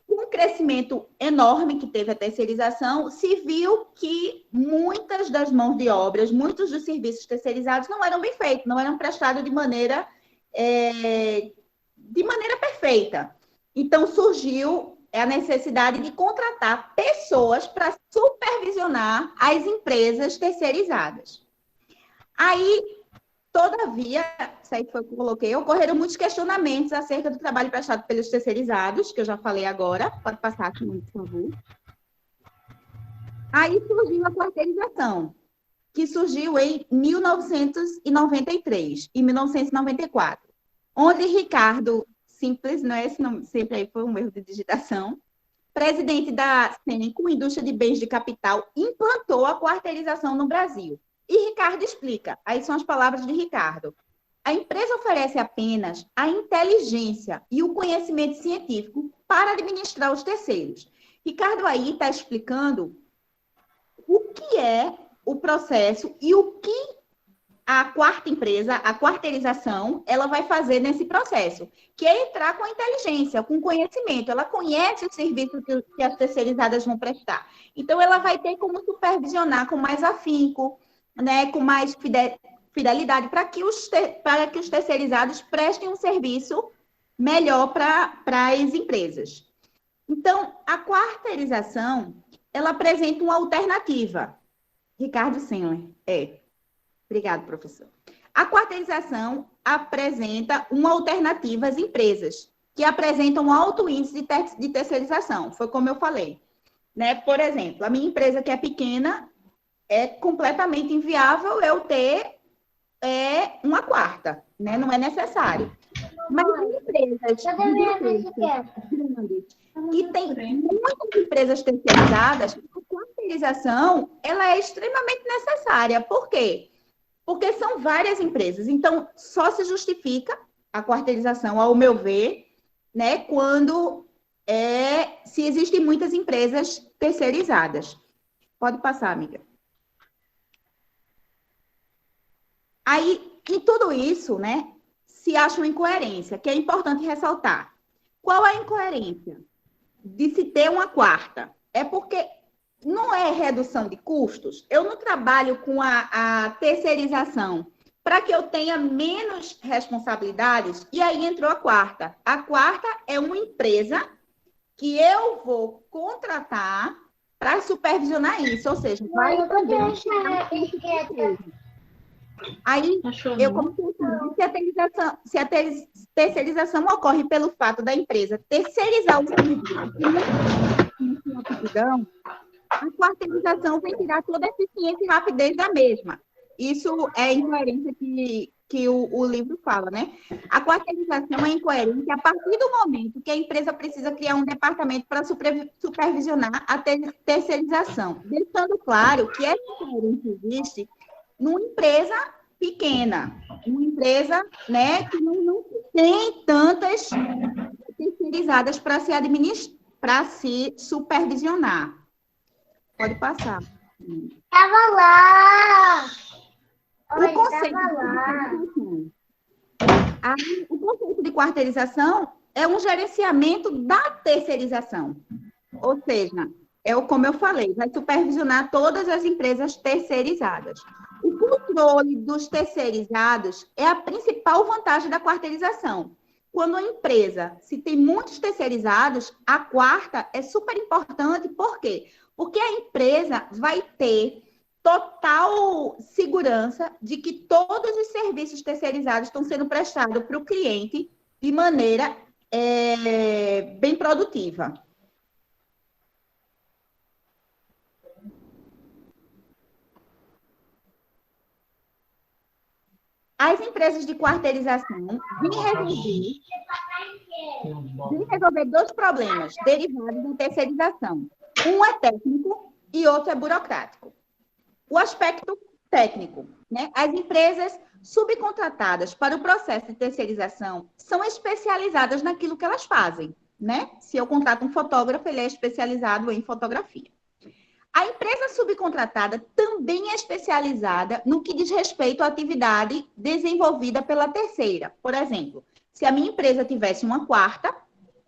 Com o crescimento enorme que teve a terceirização, se viu que muitas das mãos de obras, muitos dos serviços terceirizados não eram bem feitos, não eram prestados de maneira perfeita. Então, surgiu a necessidade de contratar pessoas para supervisionar as empresas terceirizadas. Aí, todavia, isso aí foi o que eu coloquei, ocorreram muitos questionamentos acerca do trabalho prestado pelos terceirizados, que eu já falei agora. Pode passar aqui, por favor. Aí surgiu a quarteirização, que surgiu em 1993 e 1994, onde Ricardo Simples, não é esse nome, sempre aí foi um erro de digitação, presidente da Cenco, Indústria de Bens de Capital, implantou a quarteirização no Brasil. E Ricardo explica, aí são as palavras de Ricardo. A empresa oferece apenas a inteligência e o conhecimento científico para administrar os terceiros. Ricardo aí está explicando o que é o processo e o que a quarta empresa, a quarteirização, ela vai fazer nesse processo, que é entrar com a inteligência, com conhecimento. Ela conhece o serviço que as terceirizadas vão prestar. Então, ela vai ter como supervisionar com mais afinco, né, com mais fidelidade, para que os terceirizados prestem um serviço melhor para as empresas. Então, a quarteirização, ela apresenta uma alternativa. Ricardo Sendler, Obrigado, professor. A quarteirização apresenta uma alternativa às empresas que apresentam alto índice de terceirização. Foi como eu falei. Né? Por exemplo, a minha empresa que é pequena, é completamente inviável eu ter uma quarta. Né? Não é necessário. Mas empresas grandes, que tem muitas empresas terceirizadas, a quarteirização ela é extremamente necessária. Por quê? Porque são várias empresas. Então, só se justifica a quarteirização, ao meu ver, né, quando se existem muitas empresas terceirizadas. Pode passar, amiga. Aí, em tudo isso, né, se acha uma incoerência, que é importante ressaltar. Qual é a incoerência de se ter uma quarta? É porque não é redução de custos. Eu não trabalho com a terceirização para que eu tenha menos responsabilidades, e aí entrou a quarta. A quarta é uma empresa que eu vou contratar para supervisionar isso, ou seja, vai também... Aí, eu comecei se a terceirização ocorre pelo fato da empresa terceirizar o serviço, a quarteirização vem tirar toda a eficiência e rapidez da mesma. Isso é incoerência que o livro fala, né? A quarteirização é incoerente a partir do momento que a empresa precisa criar um departamento para supervisionar a terceirização, deixando claro que essa incoerência existe numa empresa pequena, uma empresa, né, que não tem tantas terceirizadas para se supervisionar. Pode passar. Tava lá! O conceito de quarteirização é um gerenciamento da terceirização. Ou seja, como eu falei, vai supervisionar todas as empresas terceirizadas. O controle dos terceirizados é a principal vantagem da quarteirização. Quando a empresa, se tem muitos terceirizados, a quarta é super importante. Por quê? Porque a empresa vai ter total segurança de que todos os serviços terceirizados estão sendo prestados para o cliente de maneira bem produtiva. As empresas de quarteirização vêm resolver dois problemas derivados da terceirização. Um é técnico e outro é burocrático. O aspecto técnico, né? As empresas subcontratadas para o processo de terceirização são especializadas naquilo que elas fazem, né? Se eu contrato um fotógrafo, ele é especializado em fotografia. A empresa subcontratada também é especializada no que diz respeito à atividade desenvolvida pela terceira. Por exemplo, se a minha empresa tivesse uma quarta,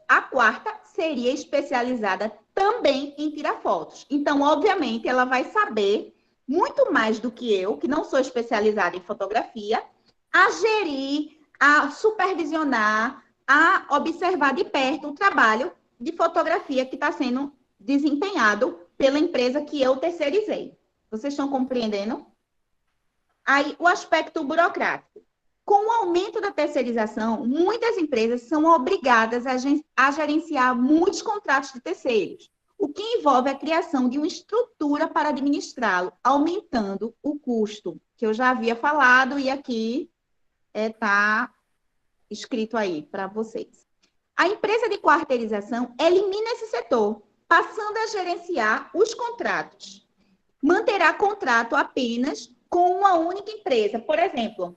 a quarta seria especializada também em tirar fotos. Então, obviamente, ela vai saber muito mais do que eu, que não sou especializada em fotografia, a gerir, a supervisionar, a observar de perto o trabalho de fotografia que está sendo desempenhado pela empresa que eu terceirizei. Vocês estão compreendendo? Aí, o aspecto burocrático. Com o aumento da terceirização, muitas empresas são obrigadas a gerenciar muitos contratos de terceiros, o que envolve a criação de uma estrutura para administrá-lo, aumentando o custo, que eu já havia falado e aqui está escrito aí para vocês. A empresa de quarteirização elimina esse setor, passando a gerenciar os contratos. Manterá contrato apenas com uma única empresa. Por exemplo,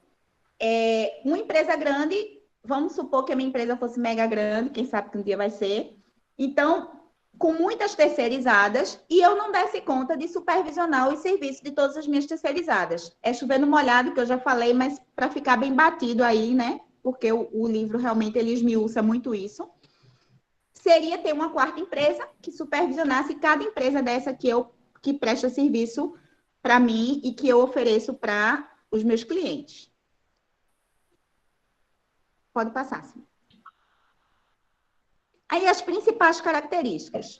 uma empresa grande, vamos supor que a minha empresa fosse mega grande, quem sabe que um dia vai ser. Então, com muitas terceirizadas, e eu não desse conta de supervisionar os serviços de todas as minhas terceirizadas. É chovendo molhado, que eu já falei, mas para ficar bem batido aí, né? Porque o livro realmente ele esmiuça muito isso. Seria ter uma quarta empresa que supervisionasse cada empresa dessa que presta serviço para mim e que eu ofereço para os meus clientes. Pode passar, sim. Aí as principais características.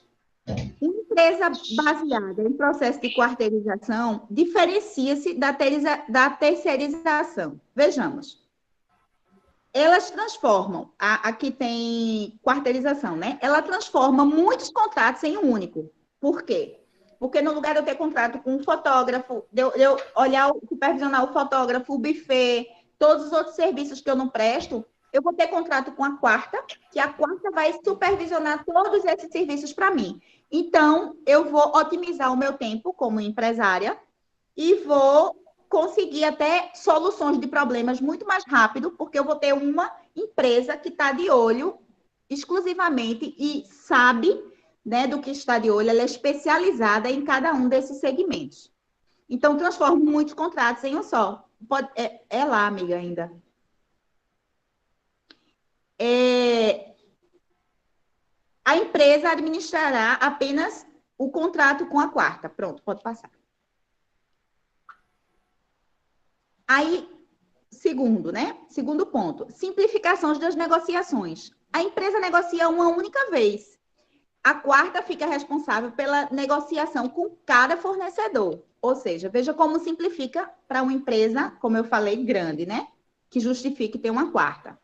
Uma empresa baseada em processo de quarteirização diferencia-se da terceirização. Vejamos. Elas transformam, aqui tem quarteirização, né? Ela transforma muitos contratos em um único. Por quê? Porque no lugar de eu ter contrato com um fotógrafo, de eu olhar, supervisionar o fotógrafo, o buffet, todos os outros serviços que eu não presto, eu vou ter contrato com a quarta, que a quarta vai supervisionar todos esses serviços para mim. Então, eu vou otimizar o meu tempo como empresária e vou conseguir até soluções de problemas muito mais rápido, porque eu vou ter uma empresa que está de olho exclusivamente e sabe, né, do que está de olho, ela é especializada em cada um desses segmentos. Então, transformo muitos contratos em um só. É lá, amiga, ainda. A empresa administrará apenas o contrato com a quarta. Pronto, pode passar. Aí, segundo ponto, simplificações das negociações. A empresa negocia uma única vez. A quarta fica responsável pela negociação com cada fornecedor. Ou seja, veja como simplifica para uma empresa, como eu falei, grande, né? Que justifique ter uma quarta.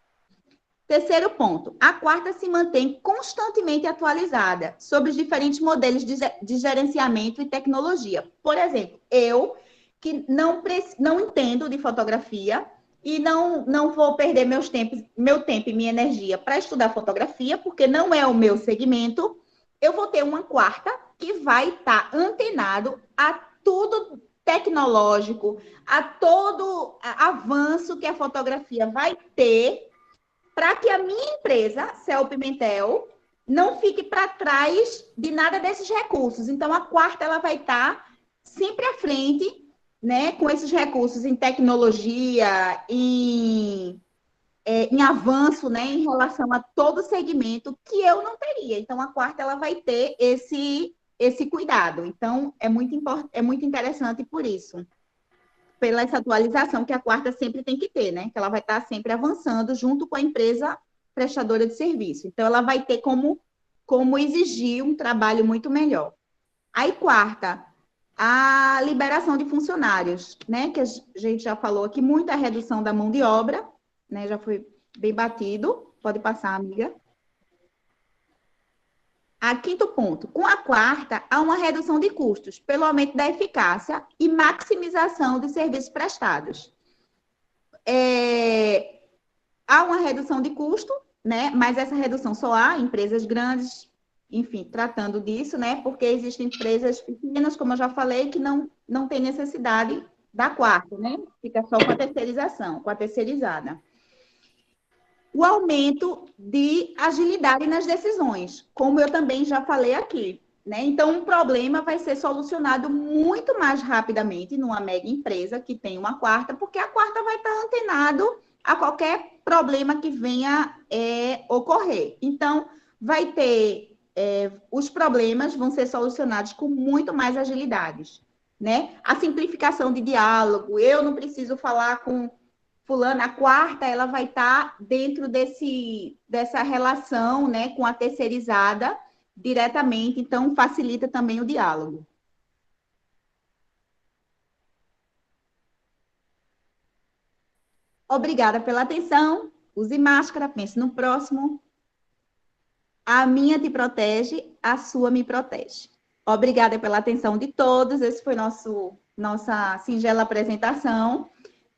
Terceiro ponto, a quarta se mantém constantemente atualizada sobre os diferentes modelos de gerenciamento e tecnologia. Por exemplo, eu, que não entendo de fotografia e não vou perder meu tempo e minha energia para estudar fotografia, porque não é o meu segmento, eu vou ter uma quarta que vai estar antenado a tudo tecnológico, a todo avanço que a fotografia vai ter, para que a minha empresa, Céu Pimentel, não fique para trás de nada desses recursos. Então, a quarta ela vai estar sempre à frente, né, com esses recursos em tecnologia, em avanço, né, em relação a todo segmento que eu não teria. Então, a quarta ela vai ter esse cuidado. Então, é muito interessante por isso. Pela essa atualização que a quarta sempre tem que ter, né? Que ela vai estar sempre avançando junto com a empresa prestadora de serviço. Então, ela vai ter como exigir um trabalho muito melhor. Aí, quarta, a liberação de funcionários, né? Que a gente já falou aqui, muita redução da mão de obra, né? Já foi bem batido. Pode passar, amiga. A quinto ponto, com a quarta, há uma redução de custos, pelo aumento da eficácia e maximização de serviços prestados. Há uma redução de custo, né? Mas essa redução só há em empresas grandes, enfim, tratando disso, né? Porque existem empresas pequenas, como eu já falei, que não tem necessidade da quarta, né? Fica só com a terceirização, com a terceirizada. O aumento de agilidade nas decisões, como eu também já falei aqui, né? Então, um problema vai ser solucionado muito mais rapidamente numa mega empresa que tem uma quarta, porque a quarta vai estar antenado a qualquer problema que venha ocorrer. Então, vai ter, os problemas vão ser solucionados com muito mais agilidades, né? A simplificação de diálogo, eu não preciso falar com fulana, a quarta, ela vai estar dentro dessa relação, né, com a terceirizada diretamente, então facilita também o diálogo. Obrigada pela atenção. Use máscara, pense no próximo. A minha te protege, a sua me protege. Obrigada pela atenção de todos. Esse foi nossa singela apresentação,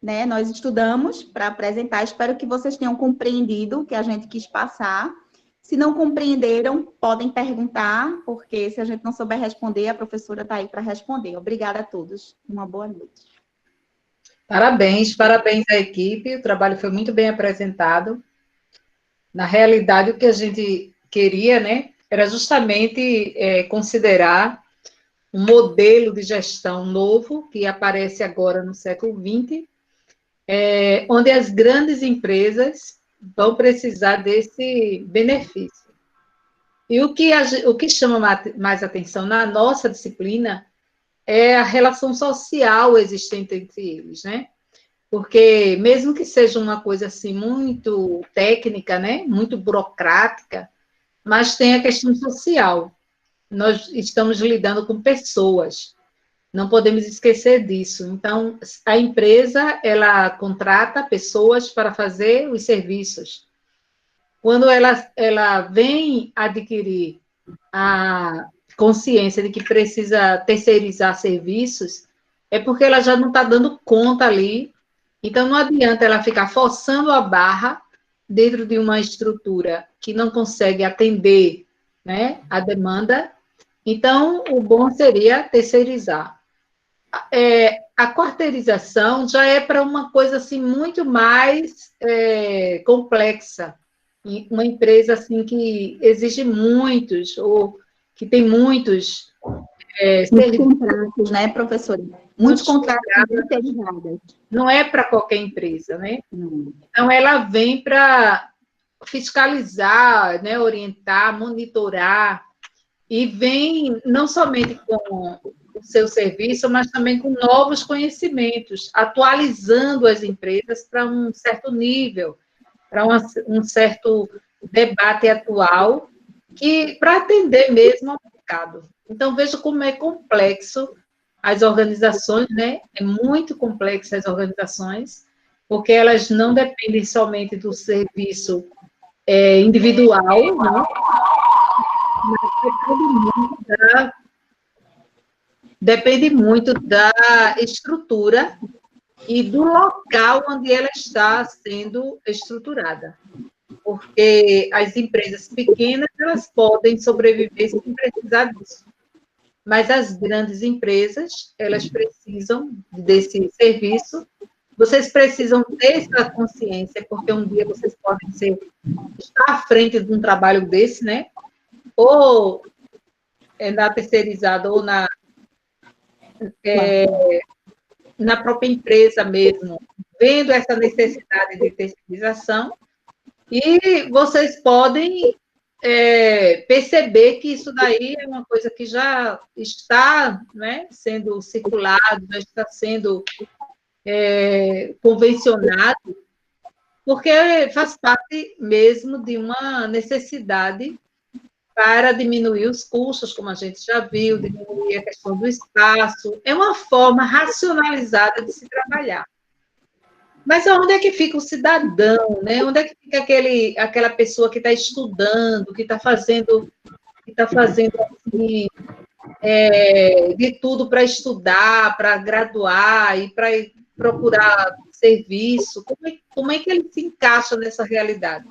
né? Nós estudamos para apresentar. Espero que vocês tenham compreendido o que a gente quis passar. Se não compreenderam, podem perguntar, porque se a gente não souber responder, a professora está aí para responder. Obrigada a todos. Uma boa noite. Parabéns, parabéns à equipe. O trabalho foi muito bem apresentado. Na realidade, o que a gente queria, né, era justamente considerar um modelo de gestão novo que aparece agora no século XX, onde as grandes empresas vão precisar desse benefício. E o que chama mais atenção na nossa disciplina é a relação social existente entre eles, né? Porque mesmo que seja uma coisa assim muito técnica, né, muito burocrática, mas tem a questão social. Nós estamos lidando com pessoas. Não podemos esquecer disso. Então, a empresa, ela contrata pessoas para fazer os serviços. Quando ela vem adquirir a consciência de que precisa terceirizar serviços, é porque ela já não está dando conta ali. Então, não adianta ela ficar forçando a barra dentro de uma estrutura que não consegue atender, né, a demanda. Então, o bom seria terceirizar. A quarteirização já é para uma coisa assim muito mais complexa. Uma empresa assim que exige muitos, ou que tem muitos muitos contratos, né, professora? Muitos contratos terceirizados. Não é para qualquer empresa, né? Então, ela vem para fiscalizar, né, orientar, monitorar, e vem não somente com o seu serviço, mas também com novos conhecimentos, atualizando as empresas para um certo nível, para um certo debate atual, para atender mesmo ao mercado. Então, veja como é complexo as organizações, né? É muito complexo as organizações, porque elas não dependem somente do serviço individual, né? Mas depende muito da estrutura e do local onde ela está sendo estruturada. Porque as empresas pequenas, elas podem sobreviver sem precisar disso. Mas as grandes empresas, elas precisam desse serviço. Vocês precisam ter essa consciência, porque um dia vocês podem estar à frente de um trabalho desse, né? Ou na terceirizada, ou na própria empresa mesmo, vendo essa necessidade de terceirização, e vocês podem perceber que isso daí é uma coisa que já está, né, sendo circulado, já está sendo convencionado, porque faz parte mesmo de uma necessidade para diminuir os custos, como a gente já viu, diminuir a questão do espaço. É uma forma racionalizada de se trabalhar. Mas onde é que fica o cidadão, né? Onde é que fica aquela pessoa que está estudando, que está fazendo assim, de tudo para estudar, para graduar e para procurar serviço? Como é que ele se encaixa nessa realidade?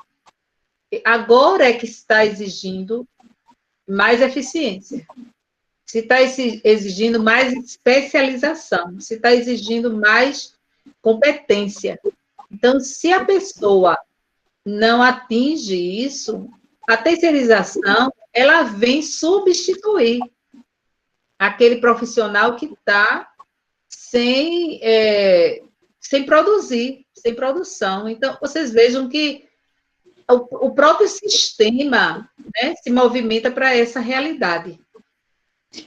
Agora é que está exigindo mais eficiência, se está exigindo mais especialização, se está exigindo mais competência. Então, se a pessoa não atinge isso, a terceirização, ela vem substituir aquele profissional que está sem produzir, sem produção. Então, vocês vejam que o próprio sistema, né, se movimenta para essa realidade.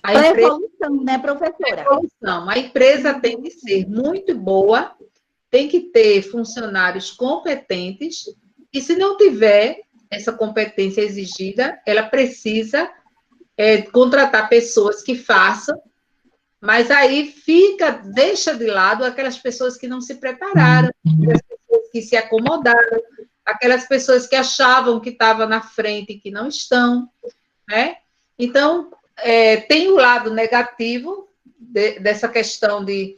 Para evolução, né, professora? Evolução. A empresa tem que ser muito boa, tem que ter funcionários competentes, e se não tiver essa competência exigida, ela precisa contratar pessoas que façam, mas aí deixa de lado aquelas pessoas que não se prepararam, aquelas pessoas que se acomodaram, aquelas pessoas que achavam que estavam na frente e que não estão, né? Então, tem o lado negativo dessa questão de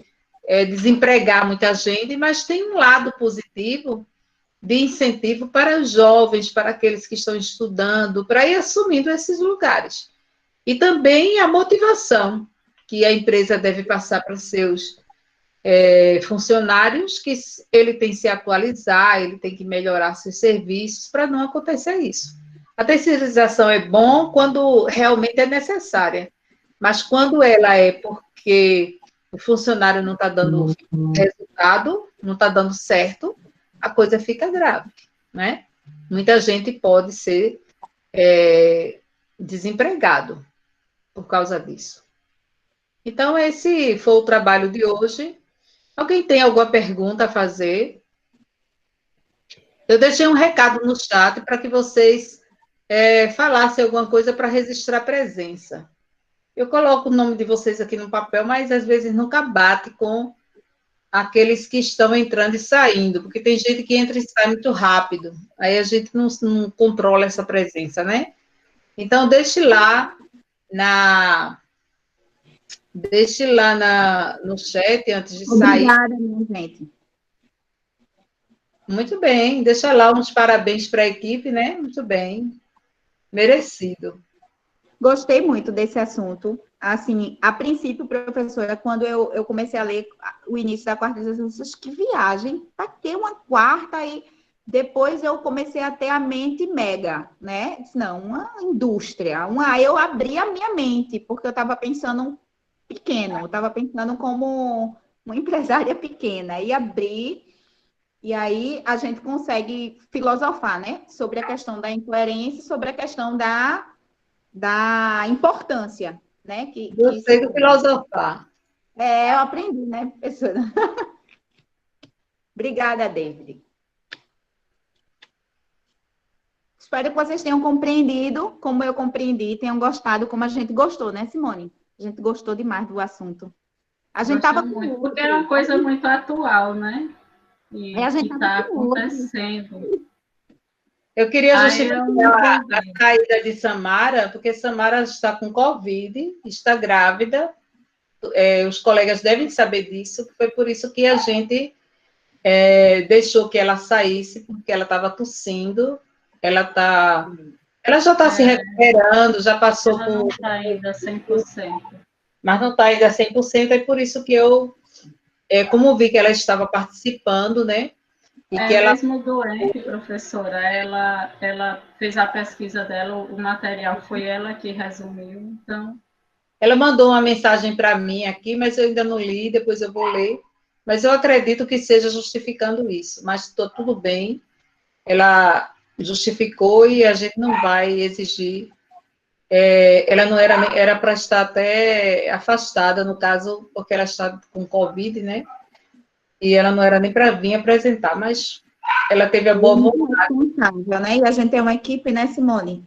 desempregar muita gente, mas tem um lado positivo de incentivo para os jovens, para aqueles que estão estudando, para ir assumindo esses lugares. E também a motivação que a empresa deve passar para os seus funcionários, que ele tem que se atualizar, ele tem que melhorar seus serviços para não acontecer isso. A terceirização é bom quando realmente é necessária, mas quando ela é porque o funcionário não está dando resultado, não está dando certo, a coisa fica grave, né? Muita gente pode ser desempregado por causa disso. Então, esse foi o trabalho de hoje. Alguém tem alguma pergunta a fazer? Eu deixei um recado no chat para que vocês falassem alguma coisa para registrar presença. Eu coloco o nome de vocês aqui no papel, mas às vezes nunca bate com aqueles que estão entrando e saindo, porque tem gente que entra e sai muito rápido. Aí a gente não controla essa presença, né? Então, deixe lá no chat antes de sair. Obrigada, minha gente. Muito bem, deixa lá uns parabéns para a equipe, né? Muito bem, merecido. Gostei muito desse assunto. Assim, a princípio, professora, quando eu comecei a ler o início da quarta, eu disse, que viagem, para ter uma quarta e depois eu comecei a ter a mente mega, né? Disse, não, uma indústria. Aí eu abri a minha mente, porque eu estava pensando pequeno, eu estava pensando como uma empresária pequena, e abri, e aí a gente consegue filosofar, né? Sobre a questão da incoerência, sobre a questão da importância, né? Gostei do filosofar. Eu aprendi, né, professora? Obrigada, David. Espero que vocês tenham compreendido, como eu compreendi, tenham gostado, como a gente gostou, né, Simone? A gente gostou demais do assunto. A gente estava muito, porque é uma coisa muito atual, né? E a gente está acontecendo. Eu queria justificar a saída de Samara, porque Samara está com Covid, está grávida, os colegas devem saber disso, foi por isso que a gente deixou que ela saísse, porque ela estava tossindo, ela já está se recuperando, já passou por... Ela não está ainda 100%. Mas não está ainda 100%, é por isso que eu, como vi que ela estava participando, né? E que ela... mesmo doente, professora, ela fez a pesquisa dela, o material foi ela que resumiu, então... Ela mandou uma mensagem para mim aqui, mas eu ainda não li, depois eu vou ler. Mas eu acredito que seja justificando isso. Mas tudo bem, ela justificou e a gente não vai exigir. Ela não era para estar até afastada, no caso, porque ela está com Covid, né? E ela não era nem para vir apresentar, mas ela teve a boa vontade. Né? E a gente tem uma equipe, né, Simone?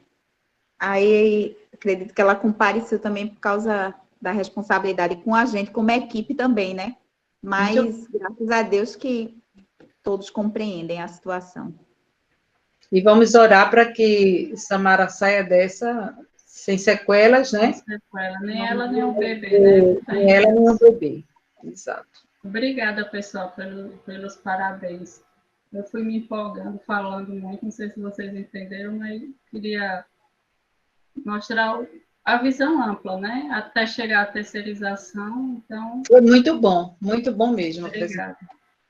Aí, acredito que ela compareceu também por causa da responsabilidade com a gente, como equipe também, né? Mas, graças a Deus que todos compreendem a situação. E vamos orar para que Samara saia dessa sem sequelas, né? Sem sequela, nem ela, nem o bebê, né? Nem ela, nem o bebê. Exato. Obrigada, pessoal, pelos parabéns. Eu fui me empolgando, falando muito, não sei se vocês entenderam, mas queria mostrar a visão ampla, né? Até chegar à terceirização, então... Foi muito bom mesmo. Obrigada.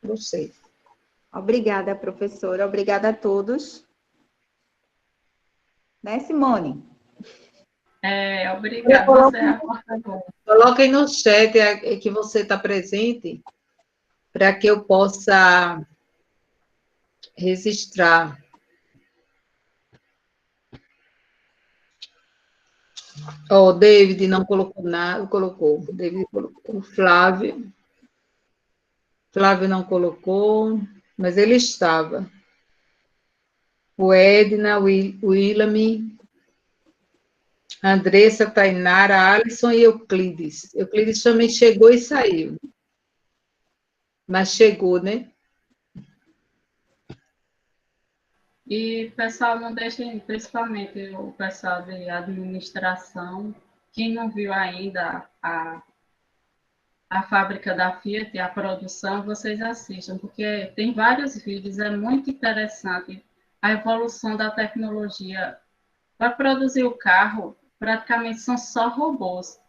Gostei. Obrigada, professora. Obrigada a todos. Né, Simone? Obrigada. Você é a porta-voz. Coloquem no chat que você está presente, para que eu possa registrar. O David não colocou nada, colocou. David colocou. Flávio não colocou, mas ele estava. O Edna, o William, Andressa, Tainara, Alisson e Euclides. Euclides também chegou e saiu. Mas chegou, né? E, pessoal, não deixem, principalmente o pessoal de administração, quem não viu ainda a fábrica da Fiat, a produção, vocês assistam, porque tem vários vídeos, é muito interessante a evolução da tecnologia. Para produzir o carro, praticamente são só robôs.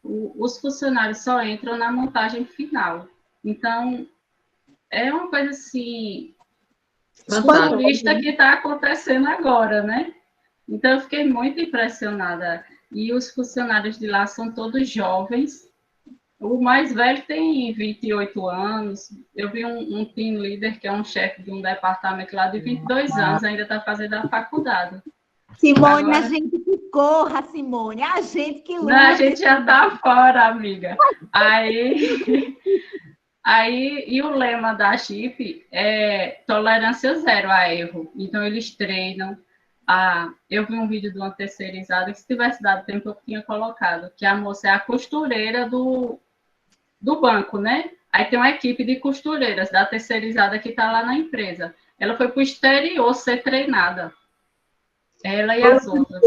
Os funcionários só entram na montagem final. Então, é uma coisa assim, futurista que está acontecendo agora, né? Então, eu fiquei muito impressionada. E os funcionários de lá são todos jovens. O mais velho tem 28 anos. Eu vi um team leader, que é um chefe de um departamento lá de 22 anos, ainda está fazendo a faculdade. Simone, agora, a gente que corra, Simone, a gente que luta. Não, a gente já está fora, amiga. E o lema da Chip é tolerância zero a erro. Então, eles treinam. Eu vi um vídeo de uma terceirizada, que se tivesse dado tempo, eu tinha colocado, que a moça é a costureira do banco, né? Aí tem uma equipe de costureiras da terceirizada que está lá na empresa. Ela foi para o exterior ser treinada. Ela e as outras.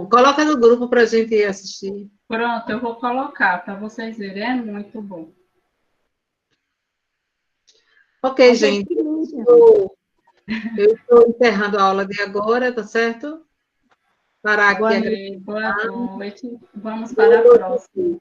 Coloca no grupo para a gente assistir. Pronto, eu vou colocar para vocês verem. É muito bom. Ok, gente. Eu estou encerrando a aula de agora, tá certo? Parar aqui. Boa noite. Vamos para a próxima.